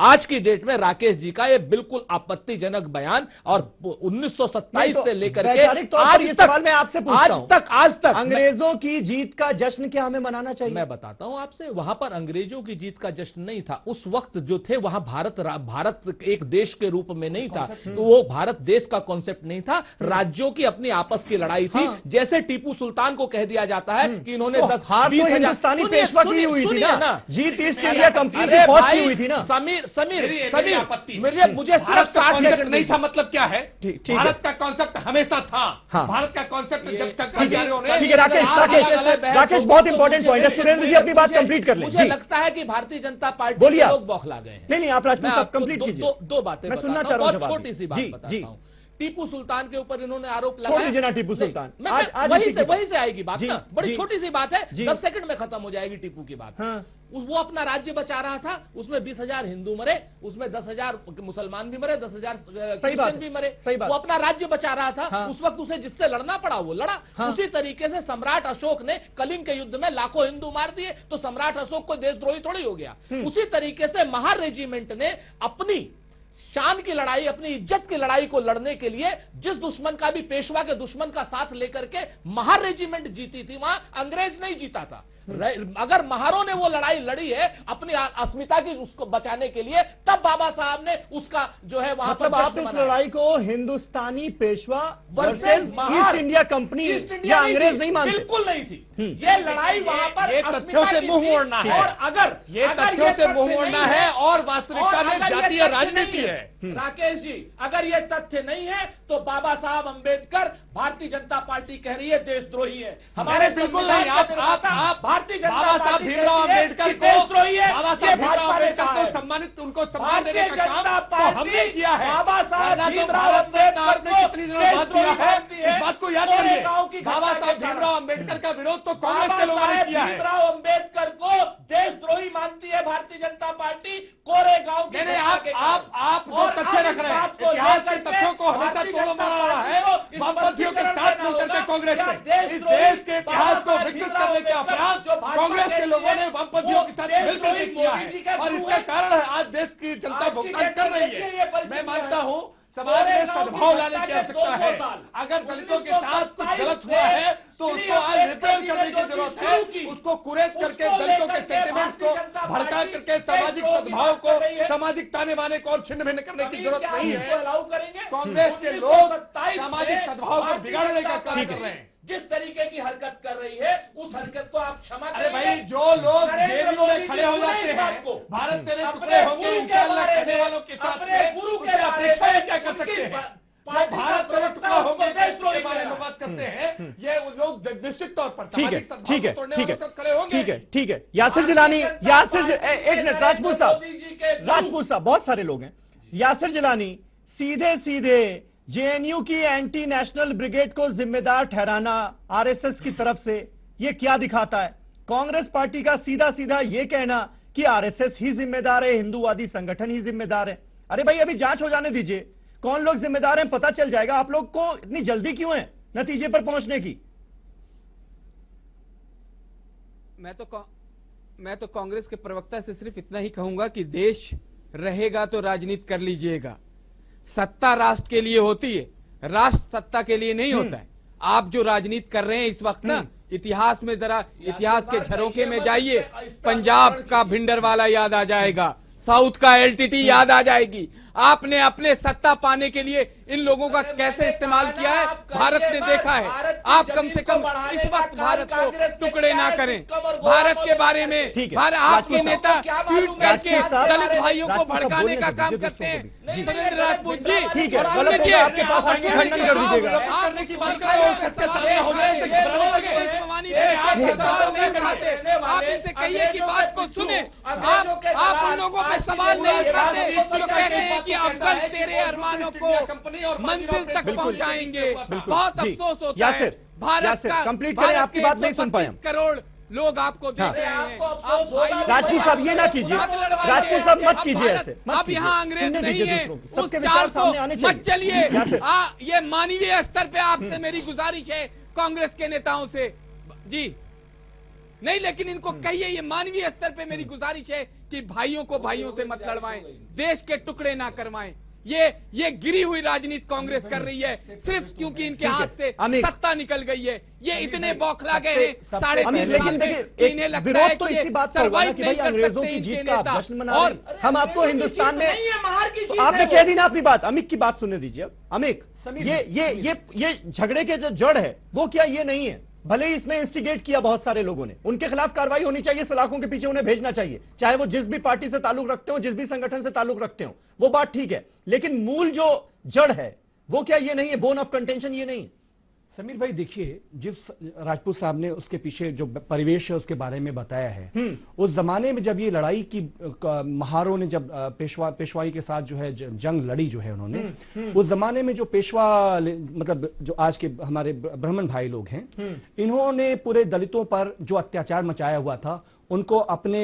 आज की डेट में राकेश जी का ये बिल्कुल आपत्तिजनक बयान, और 1927 से लेकर के आज तक अंग्रेजों की जीत का जश्न क्या हमें मनाना चाहिए? मैं बताता हूं आपसे, वहां पर अंग्रेजों की जीत का जश्न नहीं था। उस वक्त जो थे वहां भारत एक देश के रूप में नहीं था, तो वो भारत देश का कॉन्सेप्ट नहीं था, राज्यों की अपनी आपस की लड़ाई थी। जैसे टीपू सुल्तान को कह दिया जाता है कि इन्होंने 10-20 हिंदुस्तानी पेशवा की हुई थी ना, जीत ईस्ट इंडिया कंपनी की फौज की हुई थी ना। समीर मुझे सिर्फ 60 सेकंड नहीं था, मतलब क्या है? भारत का कॉन्सेप्ट हमेशा था। भारत का कॉन्सेप्ट जब तक ठीक है राकेश, बहुत इंपॉर्टेंट पॉइंट है। सुरेंद्र जी अपनी बात कंप्लीट कर लें। मुझे लगता है कि भारतीय जनता पार्टी के लोग बौखला गए हैं। नहीं, आप राजपूत साहब कंप्लीट कीजिए। दो बातें मैं सुनना चाह रहा हूं, छोटी सी बात बताता हूं। टीपू सुल्तान के ऊपर इन्होंने आरोप लगाया ना, टीपू सुल्तान वहीं से आएगी बात ना, बड़ी छोटी सी बात है, 10 सेकंड में खत्म हो जाएगी टीपू की बात। वो अपना राज्य बचा रहा था, उसमें 20,000 हिंदू मरे, उसमें 10,000 मुसलमान भी मरे, 10,000 क्रिश्चियन भी मरे। वो अपना राज्य बचा रहा था। उस वक्त उसे जिससे लड़ना पड़ा वो लड़ा। उसी तरीके से सम्राट अशोक ने कलिंग के युद्ध में लाखों हिंदू मार दिए, तो सम्राट अशोक को देशद्रोही थोड़ी हो गया। उसी तरीके से महार रेजिमेंट ने अपनी शान की लड़ाई, अपनी इज्जत की लड़ाई को लड़ने के लिए जिस दुश्मन का भी, पेशवा के दुश्मन का साथ लेकर के महार रेजिमेंट जीती थी, वहां अंग्रेज नहीं जीता था। अगर महारों ने वो लड़ाई लड़ी है अपनी अस्मिता की उसको बचाने के लिए, तब बाबा साहब ने उसका जो है वहां मतलब आप इस लड़ाई को Hindustani Peshwa versus East India Company या अंग्रेज नहीं मानते? बिल्कुल नहीं थी ये लड़ाई। वहां पर तथ्यों से मुंह मोड़ना है, और अगर ये तथ्यों से मुंह मोड़ना है और वास्तविकता में जातीय राजनीति है। राकेश जी, अगर ये तथ्य नहीं है तो बाबा साहब अंबेडकर भारतीय जनता पार्टी कह रही है देशद्रोही है। हमारे बिल्कुल नहीं, आप भारतीय जनता बाबा साहब पार्टी भीमराव अम्बेडकर को देशद्रोही है। बाबा साहब भीमराव अम्बेडकर को सम्मानित, उनको सम्मान देने का काम तो हमने किया है। बाबा साहब भीमराव अम्बेडकर ने कितनी दिनों बाद किया है, इस बात को याद करिए। बाबा साहब भीमराव अम्बेडकर का विरोध तो कांग्रेस के लोगों ने किया है। भीमराव अम्बेडकर को देशद्रोही मानती है भारतीय जनता पार्टी। कोरेगांव की आप जो तथ्य रख रहे हैं, इतिहास के तथ्यों को हमेशा तोड़ मारा रहा है वामपंथियों के साथ मिलकर के कांग्रेस ने। इस देश के इतिहास को विकृत करने के अपराध कांग्रेस के लोगों ने वामपंथियों के साथ मिलकर के किया है, और इसका कारण है आज देश की जनता भुगतान कर रही है। मैं मानता हूं समाज में सद्भाव लाने की आवश्यकता है। अगर दलितों के साथ कुछ गलत हुआ है तो उसको आज रिपेयर करने की जरूरत है, उसको कुरेद करके दलितों के सेंटिमेंट्स को भड़का करके सामाजिक सद्भाव को, सामाजिक ताने बाने को और छिन्न भिन्न करने की जरूरत नहीं है। कांग्रेस के लोग सामाजिक सद्भाव को बिगाड़ने का काम कर रहे हैं। जिस तरीके की हरकत कर रही है उस हरकत को आप क्षमा अरे भाई, जो लोग जेल में खड़े हो जाते हैं, भारत तेरे टुकड़े होंगे इंशाअल्लाह कहने वालों के साथ उससे अपेक्षा क्या कर सकते हैं? भारत तेरे टुकड़ा होंगे के बारे में बात करते हैं, ये लोग निश्चित तौर पर ठीक है, ठीक है, ठीक है, ठीक है, ठीक है। यासिर जिलानी, यासिर, एक मिनट, राजपूत साहब, बहुत सारे लोग हैं। यासिर जिलानी, सीधे सीधे जेएनयू की एंटी नेशनल ब्रिगेड को जिम्मेदार ठहराना आरएसएस की तरफ से, ये क्या दिखाता है? कांग्रेस पार्टी का सीधा सीधा ये कहना कि आरएसएस ही जिम्मेदार है, हिंदूवादी संगठन ही जिम्मेदार है। अरे भाई, अभी जांच हो जाने दीजिए, कौन लोग जिम्मेदार हैं पता चल जाएगा। आप लोग को इतनी जल्दी क्यों है नतीजे पर पहुंचने की? मैं तो कांग्रेस के प्रवक्ता से सिर्फ इतना ही कहूंगा कि देश रहेगा तो राजनीति कर लीजिएगा। सत्ता राष्ट्र के लिए होती है, राष्ट्र सत्ता के लिए नहीं होता है। आप जो राजनीति कर रहे हैं इस वक्त ना, इतिहास में जरा इतिहास के झरोखे में जाइए, पंजाब का भिंडरवाला याद आ जाएगा, साउथ का एलटीटी याद आ जाएगी। आपने अपने सत्ता पाने के लिए इन लोगों का कैसे इस्तेमाल किया है भारत ने देखा है। आप कम से कम इस वक्त भारत को टुकड़े ना करें। भारत के बारे में आपके नेता ट्वीट करके दलित भाइयों को भड़काने का काम करते हैं। सुरेंद्र राजपूत जी, आप इनसे कहिए कि बात को सुने। आप उन लोगों पे सवाल नहीं उठाते जो कहते हैं कि अफजल तेरे अरमानों को मंजिल तक पहुंचाएंगे। बहुत अफसोस होता है भारत का, कंप्लीट करें, आपकी बात नहीं सुन पाए। 125 करोड़ लोग आपको देख रहे हैं। राजपूत साहब ये ना कीजिए, राजपूत साहब मत कीजिए ऐसे। अब यहाँ अंग्रेज नहीं है, उस चाल को मत चलिए। ये मानवीय स्तर पे आपसे मेरी गुजारिश है कांग्रेस के नेताओं से जी नहीं, लेकिन इनको कहिए, ये मानवीय स्तर पे मेरी गुजारिश है कि भाइयों को भाइयों से मत लड़वाएं, देश के टुकड़े ना करवाएं। ये गिरी हुई राजनीति कांग्रेस कर रही है सिर्फ क्योंकि इनके हाथ से सत्ता निकल गई है। ये इतने बौखला गए हैं 3.5 साल में, इन्हें लगता है कि ये सर्वाइव नहीं कर सकते इनके नेता। और हम आपको हिंदुस्तान में, आपने कह दी ना अपनी बात, अमित की बात सुनने दीजिए। अमित, ये झगड़े के जो जड़ है वो क्या ये नहीं है? भले ही इसमें इंस्टिगेट किया बहुत सारे लोगों ने, उनके खिलाफ कार्रवाई होनी चाहिए, सलाखों के पीछे उन्हें भेजना चाहिए, चाहे वो जिस भी पार्टी से ताल्लुक रखते हो, जिस भी संगठन से ताल्लुक रखते हो, वो बात ठीक है। लेकिन मूल जो जड़ है वो क्या ये नहीं है? बोन ऑफ कंटेंशन ये नहीं? समीर भाई देखिए, जिस राजपूत साहब ने उसके पीछे जो परिवेश है उसके बारे में बताया है, उस जमाने में जब ये लड़ाई की महारों ने जब पेशवाई के साथ जो है जंग लड़ी जो है उन्होंने, उस जमाने में जो पेशवा मतलब जो आज के हमारे ब्राह्मण भाई लोग हैं, इन्होंने पूरे दलितों पर जो अत्याचार मचाया हुआ था, उनको अपने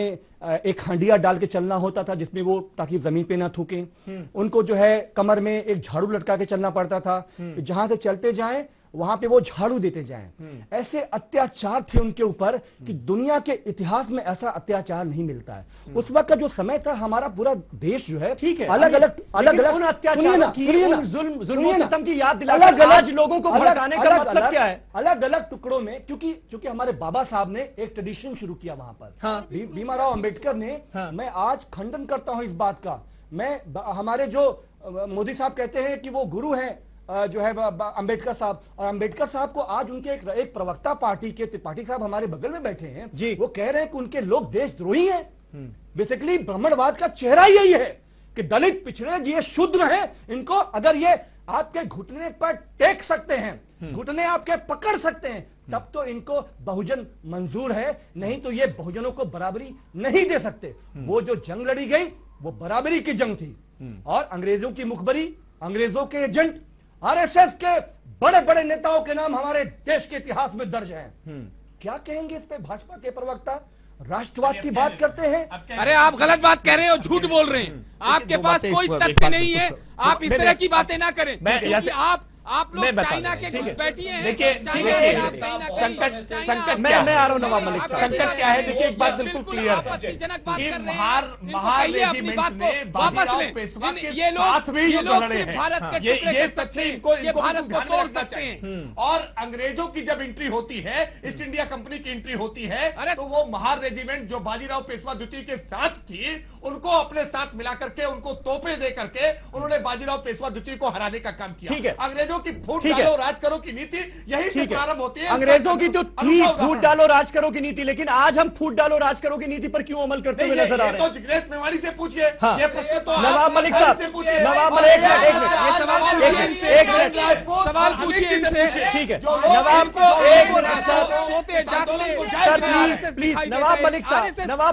एक हंडिया डाल के चलना होता था जिसमें वो ताकि जमीन पे ना थूकें। उनको जो है कमर में एक झाड़ू लटका के चलना पड़ता था, जहां से चलते जाएं वहां पे वो झाड़ू देते जाएं। ऐसे अत्याचार थे उनके ऊपर कि दुनिया के इतिहास में ऐसा अत्याचार नहीं मिलता है। उस वक्त का जो समय था, हमारा पूरा देश जो है ठीक है, अलग अलग अत्याचारों की, जुल्म की याद दिलाकर आज लोगों को भड़काने का मतलब क्या है? अलग अलग टुकड़ों में, क्योंकि हमारे बाबा साहब ने एक ट्रेडिशन शुरू किया वहां पर, भीमराव अंबेडकर ने। मैं आज खंडन करता हूं इस बात का। मैं हमारे जो मोदी साहब कहते हैं कि वो गुरु हैं जो है अंबेडकर साहब, और अंबेडकर साहब को आज उनके एक प्रवक्ता पार्टी के त्रिपाठी साहब हमारे बगल में बैठे हैं जी, वो कह रहे हैं कि उनके लोग देशद्रोही हैं। बेसिकली ब्राह्मणवाद का चेहरा यही है कि दलित पिछड़े ये शूद्र हैं, इनको अगर ये आपके घुटने पर टेक सकते हैं, घुटने आपके पकड़ सकते हैं, तब तो इनको बहुजन मंजूर है, नहीं तो ये बहुजनों को बराबरी नहीं दे सकते। वो जो जंग लड़ी गई वो बराबरी की जंग थी, और अंग्रेजों की मुखबरी, अंग्रेजों के एजेंट, आरएसएस के बड़े बड़े नेताओं के नाम हमारे देश के इतिहास में दर्ज हैं। क्या कहेंगे इस पे भाजपा के प्रवक्ता? राष्ट्रवाद की बात करते हैं। अरे आप गलत बात कह रहे हो, झूठ बोल रहे हैं, आपके पास कोई तथ्य नहीं है, आप इस तरह की बातें ना करें, क्योंकि आप लोग चाइना के घुसपैठिए हैं। देखिए संकट मैं आ रहा हूँ नवाब मलिक साहब, संकट क्या है? देखिए एक बात बिल्कुल क्लियर है कि महार रेजिमेंट ने बाजीराव पेशवा के साथ भी युद्ध लड़े हैं। ये सच्चे इनको भारत को तोड़ सकते हैं। और अंग्रेजों की जब एंट्री होती है, ईस्ट इंडिया कंपनी की एंट्री होती है, तो वो महार रेजिमेंट जो बाजीराव पेशवा द्वितीय के साथ थी, उनको अपने साथ मिला करके, उनको तोपे दे करके उन्होंने बाजीराव पेशवा द्वितीय को हराने का काम किया। ठीक है, अंग्रेजों की फूट डालो राज करो की नीति यही से प्रारंभ होती है। अंग्रेजों की तो थी फूट डालो राज करो की नीति, लेकिन आज हम फूट डालो राज करो की नीति पर क्यों अमल करते हुए नजर आ रहे हैं? तो जिग्नेश मेवाड़ी से पूछिए। हाँ। ये प्रश्न तो नवाब मलिक साहब, नवाब मलिक एक मिनट सवाल पूछिए इनसे। ठीक है, नवाब को सोते जागते प्लीज नवाब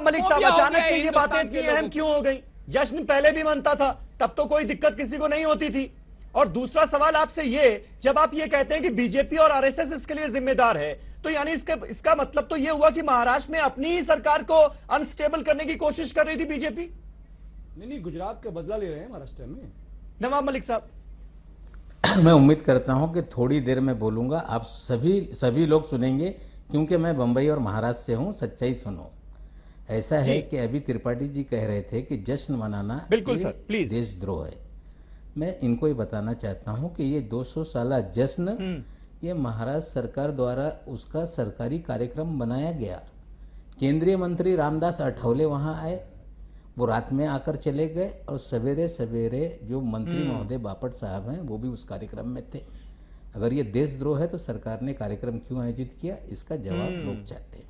मलिक साहब अचानक से ये बातें इतनी अहम क्यों हो गई? जश्न पहले भी मनता था, तब तो कोई दिक्कत किसी को नहीं होती थी। और दूसरा सवाल आपसे ये, जब आप ये कहते हैं कि बीजेपी और आरएसएस इसके लिए जिम्मेदार है, तो यानी इसका मतलब तो ये हुआ कि महाराष्ट्र में अपनी ही सरकार को अनस्टेबल करने की कोशिश कर रही थी बीजेपी? नहीं, गुजरात का बदला ले रहे हैं महाराष्ट्र में। नवाब मलिक साहब, मैं उम्मीद करता हूं कि थोड़ी देर में बोलूंगा, आप सभी लोग सुनेंगे, क्योंकि मैं बंबई और महाराष्ट्र से हूं। सच्चाई सुनो। ऐसा है कि अभी त्रिपाठी जी कह रहे थे कि जश्न मनाना बिल्कुल सर, प्लीज देशद्रोह है। मैं इनको ये बताना चाहता हूं कि ये 200 साला जश्न ये महाराष्ट्र सरकार द्वारा उसका सरकारी कार्यक्रम बनाया गया। केंद्रीय मंत्री रामदास आठवले वहां आए, वो रात में आकर चले गए, और सवेरे सवेरे जो मंत्री महोदय बापट साहब हैं वो भी उस कार्यक्रम में थे। अगर ये देशद्रोह है तो सरकार ने कार्यक्रम क्यों आयोजित किया, इसका जवाब लोग चाहते हैं।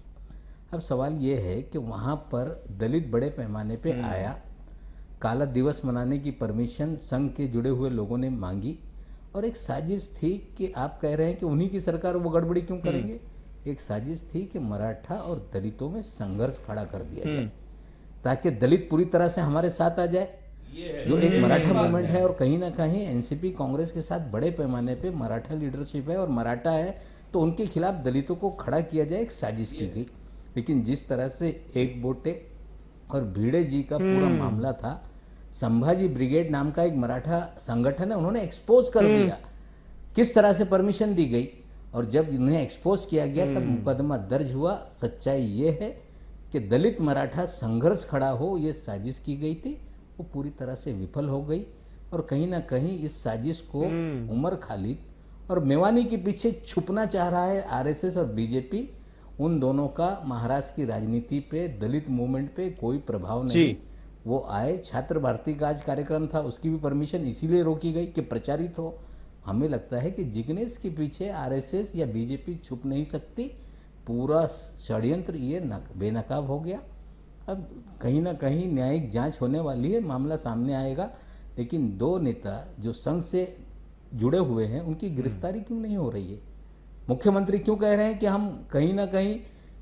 अब सवाल ये है कि वहां पर दलित बड़े पैमाने पे आया, काला दिवस मनाने की परमिशन संघ के जुड़े हुए लोगों ने मांगी, और एक साजिश थी कि आप कह रहे हैं कि उन्हीं की सरकार वो गड़बड़ी क्यों करेंगे। एक साजिश थी कि मराठा और दलितों में संघर्ष खड़ा कर दिया जाए, ताकि दलित पूरी तरह से हमारे साथ आ जाए। जो एक मराठा मूवमेंट है, और कहीं ना कहीं एनसीपी कांग्रेस के साथ बड़े पैमाने पे मराठा लीडरशिप है और मराठा है, तो उनके खिलाफ दलितों को खड़ा किया जाए, एक साजिश की गई। लेकिन जिस तरह से एक बोटे और भिड़े जी का पूरा मामला था, संभाजी ब्रिगेड नाम का एक मराठा संगठन है, उन्होंने एक्सपोज कर दिया किस तरह से परमिशन दी गई, और जब उन्हें एक्सपोज किया गया तब मुकदमा दर्ज हुआ। सच्चाई ये है कि दलित मराठा संघर्ष खड़ा हो, ये साजिश की गई थी, वो पूरी तरह से विफल हो गई। और कहीं ना कहीं इस साजिश को उमर खालिद और मेवानी के पीछे छुपना चाह रहा है आरएसएस और बीजेपी। उन दोनों का महाराष्ट्र की राजनीति पे, दलित मूवमेंट पे कोई प्रभाव नहीं। वो आए, छात्र भारती का आज कार्यक्रम था, उसकी भी परमिशन इसीलिए रोकी गई कि प्रचारित हो। हमें लगता है कि जिग्नेश के पीछे आरएसएस या बीजेपी छुप नहीं सकती, पूरा षड्यंत्र ये बेनकाब हो गया। अब कहीं ना कहीं न्यायिक जांच होने वाली है, मामला सामने आएगा। लेकिन दो नेता जो संघ से जुड़े हुए हैं, उनकी गिरफ्तारी क्यों नहीं हो रही है? मुख्यमंत्री क्यों कह रहे हैं कि हम कहीं ना कहीं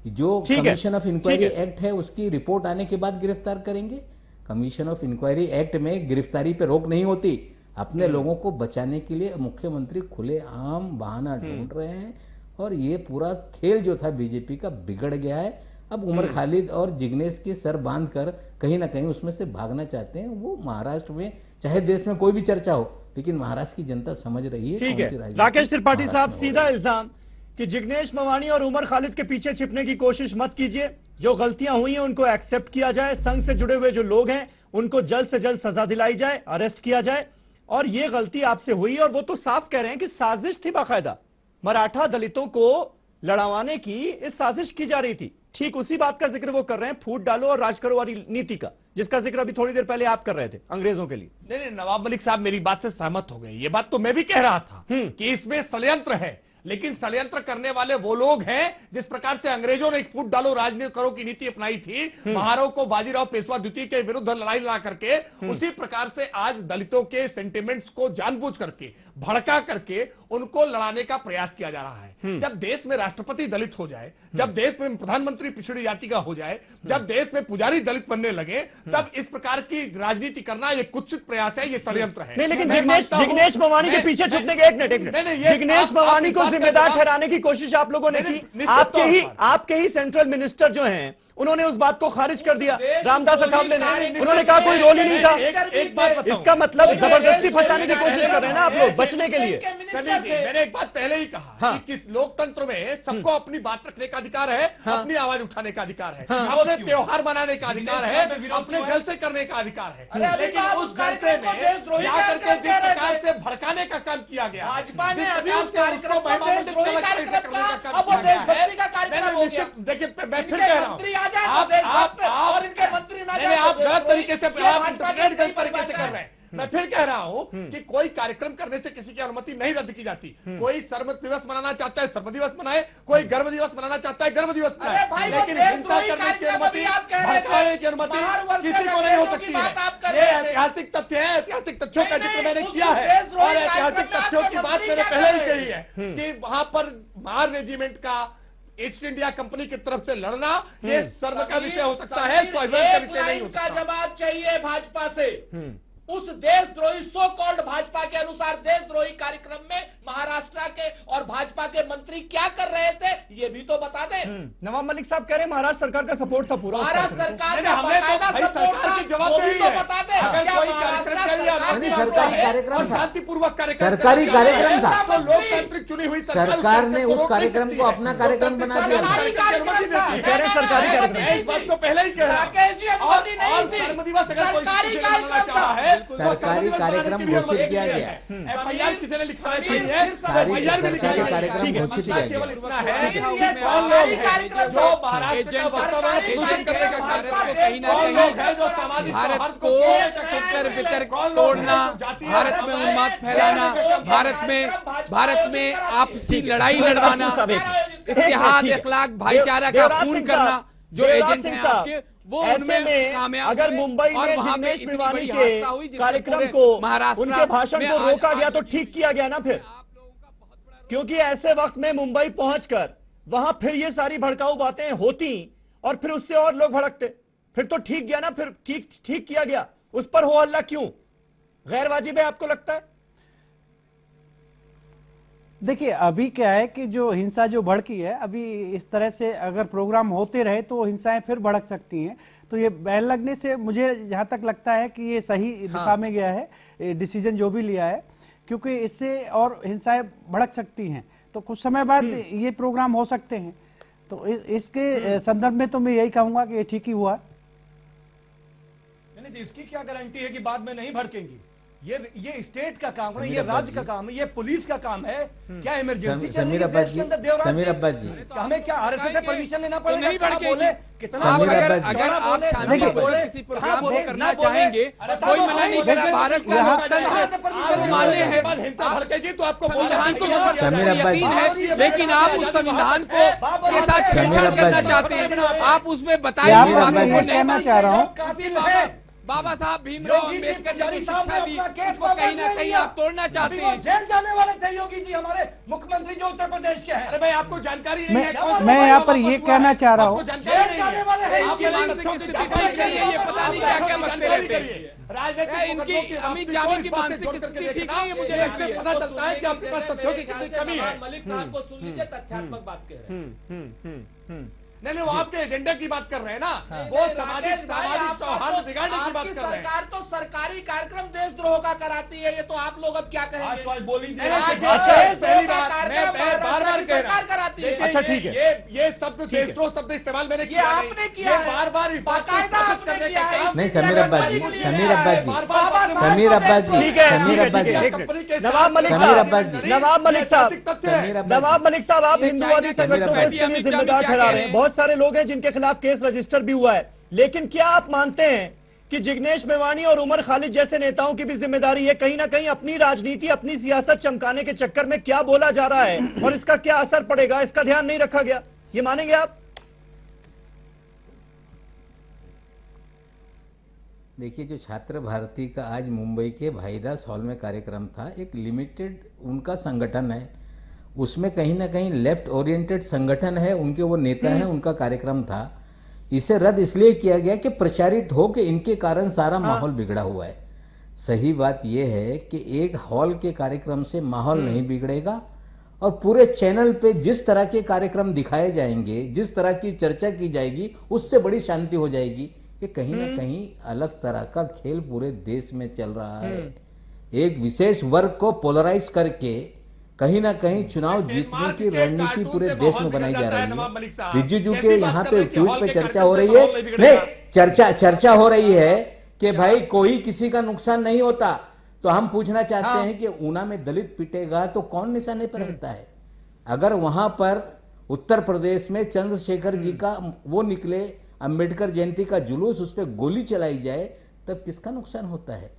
जो कमीशन ऑफ इंक्वायरी एक्ट है उसकी रिपोर्ट आने के बाद गिरफ्तार करेंगे? कमीशन ऑफ इंक्वायरी एक्ट में गिरफ्तारी पे रोक नहीं होती। अपने लोगों को बचाने के लिए मुख्यमंत्री खुलेआम बहाना ढूंढ रहे हैं, और ये पूरा खेल जो था बीजेपी का बिगड़ गया है। अब उमर खालिद और जिग्नेश के सर बांध कर कहीं ना कहीं उसमें से भागना चाहते हैं। वो महाराष्ट्र में, चाहे देश में कोई भी चर्चा हो, लेकिन महाराष्ट्र की जनता समझ रही है। ठीक है, राकेश त्रिपाठी साहब, सीधा इल्जाम कि जिग्नेश मेवानी और उमर खालिद के पीछे छिपने की कोशिश मत कीजिए। जो गलतियां हुई हैं उनको एक्सेप्ट किया जाए, संघ से जुड़े हुए जो लोग हैं उनको जल्द से जल्द सजा दिलाई जाए, अरेस्ट किया जाए। और ये गलती आपसे हुई, और वो तो साफ कह रहे हैं कि साजिश थी, बाकायदा मराठा दलितों को लड़वाने की इस साजिश की जा रही थी। ठीक उसी बात का जिक्र वो कर रहे हैं, फूट डालो और राज करो वाली नीति का, जिसका जिक्र अभी थोड़ी देर पहले आप कर रहे थे अंग्रेजों के लिए। नहीं, नवाब मलिक साहब मेरी बात से सहमत हो गए। ये बात तो मैं भी कह रहा था कि इसमें षड्यंत्र है। लेकिन षड्यंत्र करने वाले वो लोग हैं जिस प्रकार से अंग्रेजों ने एक फूट डालो राजनीति करो की नीति अपनाई थी, महाराव को बाजीराव पेशवा द्वितीय के विरुद्ध लड़ाई लड़ा करके, उसी प्रकार से आज दलितों के सेंटिमेंट्स को जानबूझ करके भड़का करके उनको लड़ाने का प्रयास किया जा रहा है। जब देश में राष्ट्रपति दलित हो जाए, जब देश में प्रधानमंत्री पिछड़ी जाति का हो जाए, जब देश में पुजारी दलित बनने लगे, तब इस प्रकार की राजनीति करना ये कुत्सित प्रयास है, ये षड्यंत्र है। नहीं, लेकिन जिग्नेश मवानी के पीछे छुपने के एक मिनट जिग्नेश मवानी को जिम्मेदार ठहराने की कोशिश आप लोगों ने की। आपके ही सेंट्रल मिनिस्टर जो हैं उन्होंने उस बात को खारिज कर दिया, रामदास अठावले ने। उन्होंने कहा कोई रोल ही नहीं था। एक बात बताऊं, इसका मतलब जबरदस्ती फंसाने की कोशिश कर रहे हैं ना आप लोग बचने के लिए। मैंने एक बात पहले ही कहा कि लोकतंत्र में सबको अपनी बात रखने का अधिकार है, अपनी आवाज उठाने का अधिकार है, अपने त्योहार मनाने का अधिकार है, अपने जलसे करने का अधिकार है। लेकिन उस जलसे में जाकर के जिस प्रकार से भड़काने का काम किया गया, भाजपा ने देखिए मैं फिर कह रहा हूँ, आप इनके मंत्री आप गलत तरीके से गलत तरीके से कर रहे हैं। मैं फिर कह रहा हूं कि कोई कार्यक्रम करने से किसी की अनुमति नहीं रद्द की जाती। कोई सर्व दिवस मनाना चाहता है सर्व दिवस मनाए, कोई गर्भ दिवस मनाना चाहता है गर्भ दिवस मनाए, लेकिन हिंसा करने की अनुमति, भड़काने की अनुमति किसी को नहीं हो सकती है। ये ऐतिहासिक तथ्य है, ऐतिहासिक तथ्यों का जिक्र मैंने किया है और ऐतिहासिक तथ्यों की बात मैंने पहले ही कही है कि वहां पर महार रेजिमेंट का ईस्ट इंडिया कंपनी की तरफ से लड़ना ये सर्व का विषय हो सकता है, स्वयं का विषय नहीं हो सकता। जवाब चाहिए भाजपा से। उस देशद्रोही सो कॉल्ड भाजपा के अनुसार देशद्रोही कार्यक्रम में महाराष्ट्र के और भाजपा के मंत्री क्या कर रहे थे ये भी तो बता दें। नवाब मलिक साहब कह रहे हैं महाराष्ट्र सरकार का सपोर्ट था पूरा। महाराष्ट्र सरकार का बता दें। सरकारी कार्यक्रम था, शांतिपूर्वक कार्यक्रम, सरकारी कार्यक्रम था, लोकतांत्रिक चुनी हुई सरकार ने उस कार्यक्रम को अपना कार्यक्रम बना दिया था। सरकारी कार्यक्रम इस बात को पहले ही कह रहा है, सरकारी कार्यक्रम घोषित किया गया। एफआईआर किसी ने लिखना चाहिए, सरकारी कार्यक्रम घोषित किया गया। कहीं ना कहीं भारत को तितर बितर तोड़ना, भारत में उन्माद फैलाना, भारत में आपसी लड़ाई लड़वाना, इत्तेहाद, इखलाक, भाईचारा का खून करना, जो एजेंट हैं आपके वो उनमें कामयाब। अगर मुंबई में जिग्नेश मेवानी के कार्यक्रम को, उनके भाषण को रोका गया तो ठीक किया गया ना फिर, क्योंकि ऐसे वक्त में मुंबई पहुंचकर वहां फिर ये सारी भड़काऊ बातें होती और फिर उससे और लोग भड़कते, फिर तो ठीक गया ना, फिर ठीक किया गया। उस पर हो हल्ला क्यों? गैर वाजिब है आपको लगता है? देखिए अभी क्या है कि जो हिंसा जो भड़की है, अभी इस तरह से अगर प्रोग्राम होते रहे तो हिंसाएं फिर भड़क सकती हैं। तो ये बैन लगने से मुझे जहां तक लगता है कि ये सही दिशा में गया है डिसीजन जो भी लिया है, क्योंकि इससे और हिंसाएं भड़क सकती हैं तो कुछ समय बाद ये प्रोग्राम हो सकते हैं। तो इसके संदर्भ में तो मैं यही कहूंगा कि ये ठीक ही हुआ। इसकी क्या गारंटी है कि बाद में नहीं भड़केंगी? ये स्टेट का काम है, ये राज्य का काम है, ये पुलिस का काम है। क्या इमरजेंसी समीर अब्बास जी, हमें क्या आरएसएस से परमिशन लेना पड़ेगा? नहीं भड़केगी। अगर आप शांतिपूर्ण किसी प्रोग्राम को करना चाहेंगे, कोई मना नहीं कर रहा। भारत का लोकतंत्र सर्वमान्य है, संविधान के ऊपर यकीन है, लेकिन आप उस संविधान को के साथ छेड़छाड़ करना चाहते हैं। आप उसमें बताइए कहना चाह रहा हूँ बाबा साहब भीमराव अम्बेडकर ने जो शिक्षा दी उसको कहीं ना कहीं आप तोड़ना चाहते हैं। जेल जाने वाले थे योगी जी, हमारे मुख्यमंत्री जो उत्तर प्रदेश के हैं। अरे भाई आपको जानकारी नहीं है। मैं यहाँ पर ये कहना चाह रहा हूँ, इनकी मानसिक स्थिति ठीक नहीं है, ये पता नहीं क्या क्या लगते रहते हैं। इनकी अमित जामी की मानसिक स्थिति ठीक नहीं है, मुझे लगता है। पता चलता है कि आपके पास तथ्यों की कितनी कमी है। मलिक साहब को सुन लीजिए, तथ्यात्मक बात कह रहे हैं। नहीं, वो आपके एजेंडे की बात कर रहे हैं ना, वो सामाजिक सौहार्द बिगाड़ने की बात कर रहे हैं। सरकार तो सरकारी कार्यक्रम देशद्रोह का कराती है, ये तो आप लोग अब क्या कहेंगे? बार कराती है। अच्छा ठीक है, ये शब्द देशद्रोह शब्द इस्तेमाल मैंने किया, आपने किया, बार बार करने का काम नहीं। समीर अब्बास जी, नवाब मलिक साहब, आप हिंदुवादी संगठनों को जिम्मेदार ठहरा रहे हैं। बहुत सारे लोग हैं जिनके खिलाफ केस रजिस्टर भी हुआ है, लेकिन क्या आप मानते हैं कि जिग्नेश मेवाणी और उमर खालिद जैसे नेताओं की भी जिम्मेदारी है कहीं ना कहीं अपनी राजनीति, अपनी सियासत चमकाने के चक्कर में क्या बोला जा रहा है और इसका क्या असर पड़ेगा, इसका ध्यान नहीं रखा गया। ये मानेंगे आप? देखिए, जो छात्र भारती का आज मुंबई के भाईदास हॉल में कार्यक्रम था, एक लिमिटेड उनका संगठन है, उसमें कहीं ना कहीं लेफ्ट ओरिएंटेड संगठन है, उनके वो नेता हैं, उनका कार्यक्रम था। इसे रद्द इसलिए किया गया कि प्रचारित हो कि इनके कारण सारा माहौल बिगड़ा हुआ है। सही बात यह है कि एक हॉल के कार्यक्रम से माहौल नहीं बिगड़ेगा और पूरे चैनल पे जिस तरह के कार्यक्रम दिखाए जाएंगे, जिस तरह की चर्चा की जाएगी, उससे बड़ी शांति हो जाएगी। कि कहीं ना कहीं अलग तरह का खेल पूरे देश में चल रहा है। एक विशेष वर्ग को पोलराइज करके कहीं ना कहीं चुनाव जीतने की रणनीति पूरे देश में बनाई जा रही है। रिजिजू के यहाँ पे ट्वीट पे चर्चा हो रही है, नहीं चर्चा हो रही है कि भाई कोई किसी का नुकसान नहीं होता। तो हम पूछना चाहते हैं कि ऊना में दलित पिटेगा तो कौन निशाने पर रहता है? अगर वहां पर उत्तर प्रदेश में चंद्रशेखर जी का वो निकले, अंबेडकर जयंती का जुलूस, उस पर गोली चलाई जाए, तब किसका नुकसान होता है?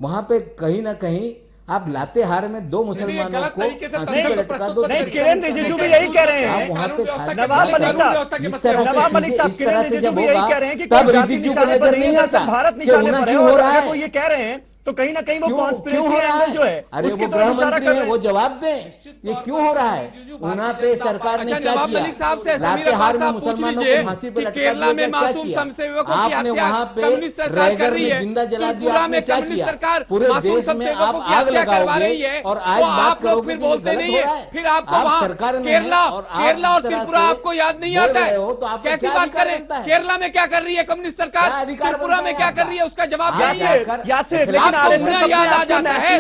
वहां पे कहीं ना कहीं आप लातेहार में दो मुसलमानों को फांसी पे लटका दो। नहीं, किरण रिजिजू भी यही कह रहे हैं। आप वहां पे नवाब मलिक साहब इस तरह से जब होगा तब रिजिजू को नजर नहीं आता भारत कि ऊना क्यों हो रहा है। वो ये कह रहे हैं तो कहीं ना कहीं वो कॉन्स्पिरेसी एंगल जो है, अरे वो गृह मंत्री है, वो जवाब दें, ये क्यों हो रहा है? ऊना पे सरकार ने क्या नवाब मलिक साहब से लातेहार में मुसलमानों को फांसी पे लटका दिया, केरला में मासूम समसेवकों की आपने हत्या वहां पे कम्युनिस्ट सरकार कर रही है, जिंदा जला दिया, त्रिपुरा में आपने क्या कम्युनिस्ट किया? सरकार पूरे मासूम देश में आप समसेवकों की आग हत्या करवा रही लगाओगे है और आज तो बात आप लोग करोगे फिर कि बोलते गलत नहीं हो रहा है, है। फिर आपको आप वहां सरकार में केरला हैं और आप केरला और इस तरह त्रिपुरा से आपको याद नहीं बोल आता रहे है। हो तो आपको कैसी क्या बात अधिकार करें? बनता है? केरला में क्या कर रही है कम्युनिस्ट सरकार, क्या अधिकार त्रिपुरा बनता में है क्या कर आपका? रही है, उसका जवाब आप दीजिए। जाकर आपको ऊना याद आ जाता है,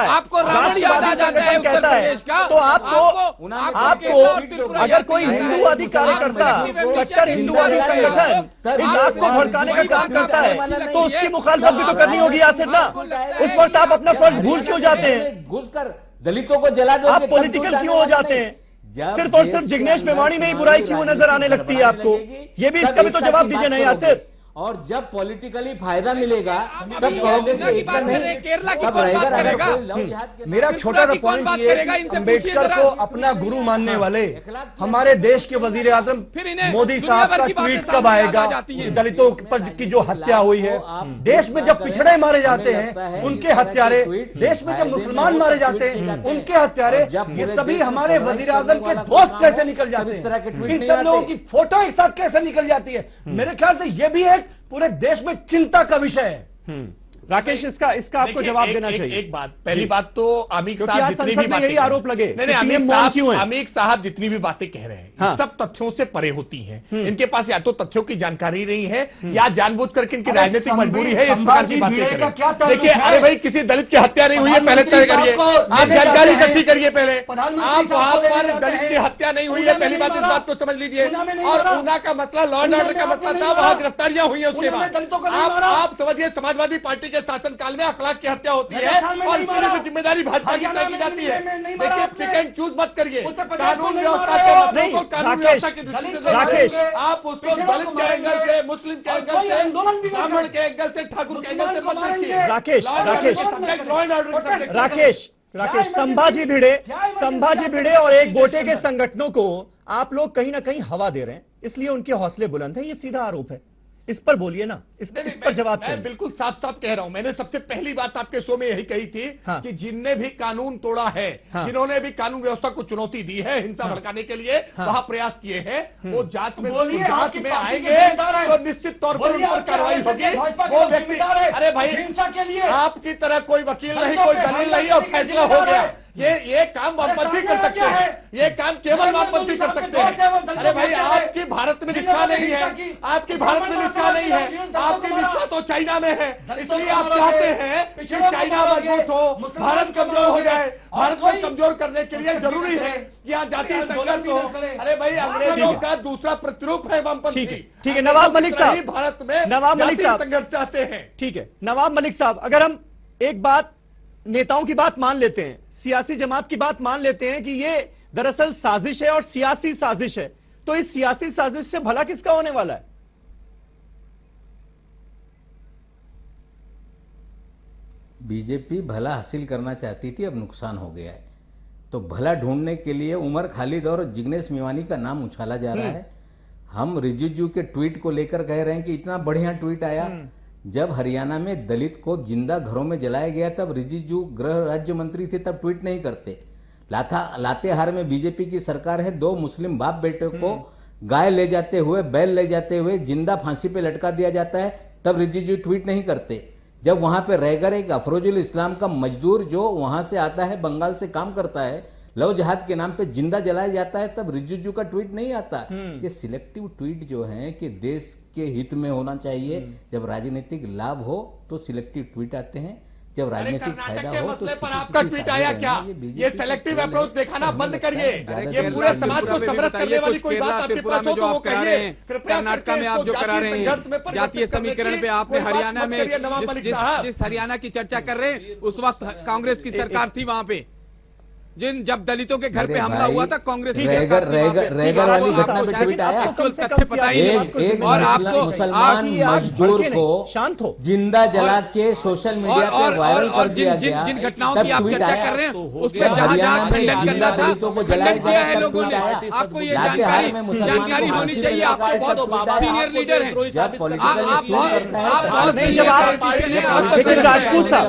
आपको रावण याद आ जाता है उत्तर प्रदेश का। तो आपको अगर कोई हिंदूवादी कार्यकर्ता, कट्टर हिंदूवादी संगठन आपको भड़काने का काम करता है तो उसकी मुखालफत भी तो करनी होगी यासिर ना। उस वक्त आप अपना फर्ज भूल क्यों जाते हैं? घुसकर दलितों को जला दो, आप पॉलिटिकल क्यों हो जाते हैं? सिर्फ और सिर्फ जिग्नेश मेवाणी में ही बुराई क्यों नजर आने लगती है आपको? ये भी इसका भी तो जवाब दीजिए ना यासिर। और जब पॉलिटिकली फायदा मिलेगा तब कहोगे कि एकता नहीं, केरला की तब कौन बात रहेगा। करेगा? मेरा छोटा सा पॉइंट ये अम्बेडकर को अपना गुरु मानने वाले हमारे देश के वजीर आजम मोदी साहब का ट्वीट कब आएगा? दलितों पर की जो हत्या हुई है, देश में जब पिछड़े मारे जाते हैं उनके हत्यारे, देश में जब मुसलमान मारे जाते हैं उनके हत्यारे, ये सभी हमारे वजीर आजम के दोस्त कैसे निकल जाते हैं? इन सब लोगों की फोटो एक साथ कैसे निकल जाती है? मेरे ख्याल से ये भी एक पूरे देश में चिंता का विषय है। राकेश, इसका आपको जवाब देना चाहिए। एक बात, पहली बात तो अमीक साहब जितनी भी बातें, यही आरोप लगे, नहीं, अमीक साहब जितनी भी बातें कह रहे हैं सब तथ्यों से परे होती हैं। इनके पास या तो तथ्यों की जानकारी नहीं है या जानबूझ करके इनकी राजनीतिक मजबूरी है इस प्रकार की बातें करें। देखिए, अरे भाई किसी दलित की हत्या नहीं हुई है, पहले तय करिए, आप जानकारी इकट्ठी करिए पहले। आप वहां पर दलित की हत्या नहीं हुई है, पहली बात इस बात को समझ लीजिए। और ऊना का मसला लॉ एंड ऑर्डर का मसला था, वहां गिरफ्तारियां हुई है। उसके बाद आप समझिए समाजवादी पार्टी के शासनकाल में अखलाक की हत्या होती है और इसके लिए जिम्मेदारी भाजपा की तय की जाती है। देखिए, पिक एंड चूज मत करिए। कानून व्यवस्था के मसलों को कानून व्यवस्था की दृष्टि से राकेश, आप उसको दलित के एंगल से, मुस्लिम के एंगल से, ब्राह्मण के एंगल से, ठाकुर के एंगल से मत देखिए। राकेश, संभाजी भिड़े और एक गोटे के संगठनों को आप लोग कहीं ना कहीं हवा दे रहे हैं, इसलिए उनके हौसले बुलंद हैं। ये सीधा आरोप है, इस पर बोलिए ना, इस पर जवाब चाहिए। मैं बिल्कुल साफ साफ कह रहा हूं। मैंने सबसे पहली बात आपके शो में यही कही थी कि जिनने भी कानून तोड़ा है, जिन्होंने भी कानून व्यवस्था को चुनौती दी है हिंसा भड़काने के लिए, वहां प्रयास किए हैं, वो जांच में आएंगे तो निश्चित तौर पर उन पर कार्रवाई होगी। वो व्यक्ति, अरे भाई हिंसा के लिए आपकी तरह कोई वकील नहीं, कोई दलील नहीं और फैसला हो गया। ये काम वामपंथी कर सकते हैं, ये काम केवल वामपंथी कर सकते हैं। अरे भाई, आपकी भारत में निष्ठा नहीं है, आपकी भारत में निष्ठा नहीं है, आपकी निष्ठा तो चाइना में है। इसलिए आप चाहते हैं कि चाइना मजबूत हो, भारत कमजोर हो जाए। भारत को कमजोर करने के लिए जरूरी है कि यहाँ जातीय संघर्ष हो। अरे भाई, अंग्रेजों का दूसरा प्रतिरूप है वामपंथी। ठीक है नवाब मलिक साहब, भारत में नवाब मलिक साहब संघर्ष चाहते हैं। ठीक है नवाब मलिक साहब, अगर हम एक बात, नेताओं की बात मान लेते हैं, सियासी जमात की बात मान लेते हैं कि ये दरअसल साजिश है और सियासी साजिश है, तो इस सियासी साजिश से भला किसका होने वाला है? बीजेपी भला हासिल करना चाहती थी, अब नुकसान हो गया है। तो भला ढूंढने के लिए उमर खालिद और जिग्नेश मेवानी का नाम उछाला जा रहा है। हम रिजिजू के ट्वीट को लेकर कह रहे हैं कि इतना बढ़िया ट्वीट आया। जब हरियाणा में दलित को जिंदा घरों में जलाया गया तब रिजिजू गृह राज्य मंत्री थे, तब ट्वीट नहीं करते। लातेहार में बीजेपी की सरकार है, 2 मुस्लिम बाप बेटे को गाय ले जाते हुए, बैल ले जाते हुए जिंदा फांसी पे लटका दिया जाता है, तब रिजिजू ट्वीट नहीं करते। जब वहां पे रहकर एक अफरोजुल इस्लाम का मजदूर जो वहां से आता है, बंगाल से काम करता है, लव जहाद के नाम पे जिंदा जलाया जाता है, तब रिजिजू का ट्वीट नहीं आता। ये सिलेक्टिव ट्वीट जो है कि देश के हित में होना चाहिए। जब राजनीतिक लाभ हो तो सिलेक्टिव ट्वीट आते हैं, जब राजनीतिक फायदा हो तो पर आपका ट्वीट आया क्या? ये सेलेक्टिव अप्रोच दिखाना बंद करिए। ये पूरे समाज को समरस करने वाली कोई बात आपके पास हो तो वो कहिए। कर्नाटका में आप जो करा रहे हैं जातीय समीकरण पे, आपने हरियाणा में जिस हरियाणा की चर्चा कर रहे हैं उस वक्त कांग्रेस की सरकार थी वहां पे, जब दलितों के घर पे हमला हुआ था कांग्रेस की रेगर वाली घटना पे ट्वीट आया। तथ्य पता ही नहीं। और आपको मुसलमान मजदूर को शांत हो जिंदा जला के सोशल मीडिया पे वायरल कर दिया गया। जिन घटनाओं की आप चर्चा कर रहे हैं उस पर जहां जहां खंडन करना था, खंडन किया है लोगों ने। आपको ये जानकारी होनी चाहिए। आपको बहुत सीनियर लीडर हैं, आप बहुत सीनियर पॉलिटिशियन हैं। राजपूत साहब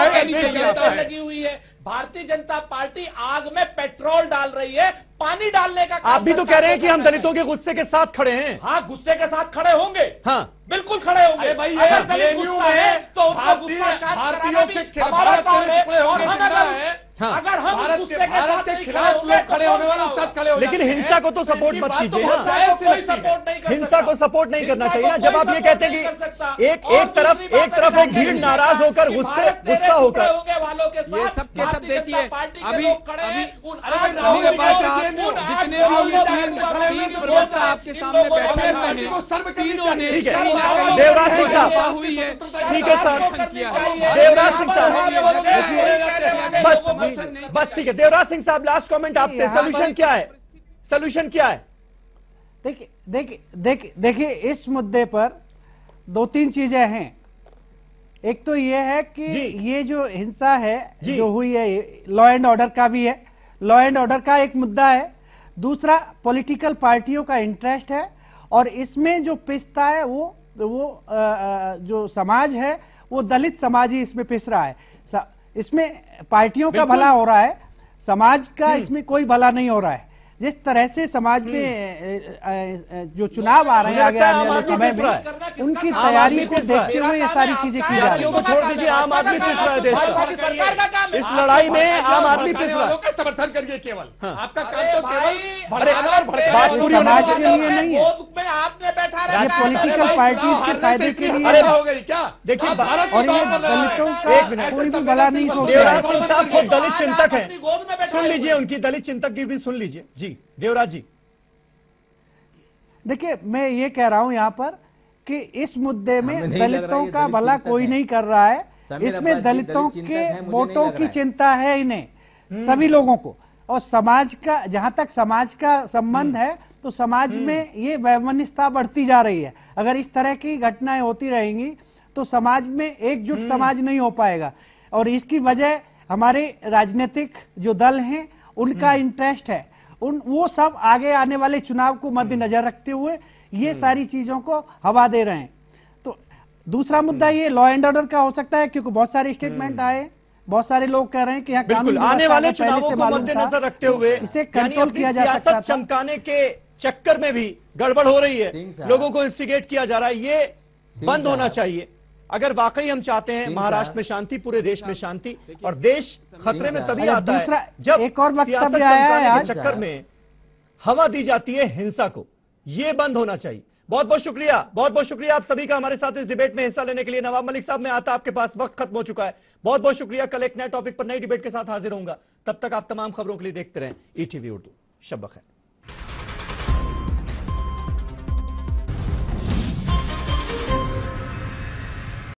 लगी हुई है। भारतीय जनता पार्टी आग में पेट्रोल डाल रही है, पानी डालने का। आप भी तो कह रहे हैं कि हम दलितों के गुस्से के साथ खड़े हैं। हाँ, गुस्से के साथ खड़े होंगे। हाँ, बिल्कुल खड़े होंगे भाई। अगर दलित गुस्सा है तो उनका गुस्सा शांत कराना भी हमारा काम है। और अगर हम गुस्से के साथ खड़े होने वाले साथ खड़े हो, लेकिन हिंसा को तो सपोर्ट मत कीजिए ना। हिंसा को सपोर्ट नहीं करना चाहिए ना। जब आप ये कहते हैं कि एक तरफ एक भीड़ नाराज होकर गुस्सा होकर, ये सब के सब देखिए अभी समीर अब्बास साहब, जितने भी ये तीन प्रवक्ता आपके सामने बैठे हुए हैं, तीनों ने कहीं ना कहीं देवराज सिंह साहब हुई है। ठीक है सर, किया है देवराज सिंह साहब बस ठीक है। देवराज सिंह साहब लास्ट कमेंट आपसे, सोल्यूशन क्या है? सोल्यूशन क्या है? देखिए इस मुद्दे पर 2-3 चीजें हैं। एक तो ये है कि ये जो हिंसा है जो हुई है, लॉ एंड ऑर्डर का भी है, लॉ एंड ऑर्डर का एक मुद्दा है। दूसरा पॉलिटिकल पार्टियों का इंटरेस्ट है, और इसमें जो पिसता है वो जो समाज है वो दलित समाज ही इसमें पिस रहा है। इसमें पार्टियों का भला हो रहा है, समाज का इसमें कोई भला नहीं हो रहा है। जिस तरह से समाज में जो चुनाव आ रहे हैं आगे आने वाले समय में, उनकी तैयारी को देखते हुए ये सारी चीजें की जा रही है। छोड़ दीजिए, आम आदमी पिस रहा है देश का। इस लड़ाई में आम आदमी पिस रहा है। समर्थन करिए केवल। आपका काम तो केवल समाज के लिए नहीं है, ये पॉलिटिकल पार्टीज के फायदे के लिए हो गई क्या? देखिए, और ये दलितों का कोई भी भला नहीं सोच रहा है। देवराज साहब खुद दलित चिंतक है, सुन लीजिए उनकी दलित चिंतक की भी सुन लीजिए। जी देवराज जी, देखिए मैं ये कह रहा हूं यहां पर कि इस मुद्दे में दलितों का भला कोई नहीं कर रहा है। इसमें दलितों के वोटों की चिंता है इन्हें, सभी लोगों को। और समाज का, जहां तक समाज का संबंध है तो समाज में ये वैमनस्यता बढ़ती जा रही है। अगर इस तरह की घटनाएं होती रहेंगी तो समाज में एकजुट समाज नहीं हो पाएगा, और इसकी वजह हमारे राजनीतिक जो दल हैं उनका इंटरेस्ट है। वो सब आगे आने वाले चुनाव को मद्देनजर रखते हुए ये सारी चीजों को हवा दे रहे हैं। तो दूसरा मुद्दा ये लॉ एंड ऑर्डर का हो सकता है, क्योंकि बहुत सारे स्टेटमेंट आए, बहुत सारे लोग कह रहे हैं कि यहाँ बिल्कुल आने वाले चुनावों को मद्देनजर रखते हुए इसे कंट्रोल किया जा सकता था। चमकाने के चक्कर में भी गड़बड़ हो रही है, लोगों को इंस्टिगेट किया जा रहा है, ये बंद होना चाहिए। अगर वाकई हम चाहते हैं महाराष्ट्र में शांति, पूरे देश में शांति, और देश खतरे में तभी आता है जब एक और वक्तव्य आया के चक्कर में हवा दी जाती है हिंसा को। ये बंद होना चाहिए। बहुत बहुत शुक्रिया, बहुत बहुत शुक्रिया आप सभी का हमारे साथ इस डिबेट में हिस्सा लेने के लिए। नवाब मलिक साहब, मैं आता आपके पास, वक्त खत्म हो चुका है। बहुत बहुत शुक्रिया। कल एक नए टॉपिक पर नई डिबेट के साथ हाजिर होऊंगा। तब तक आप तमाम खबरों के लिए देखते रहें ईटीवी उर्दू। शब बखैर।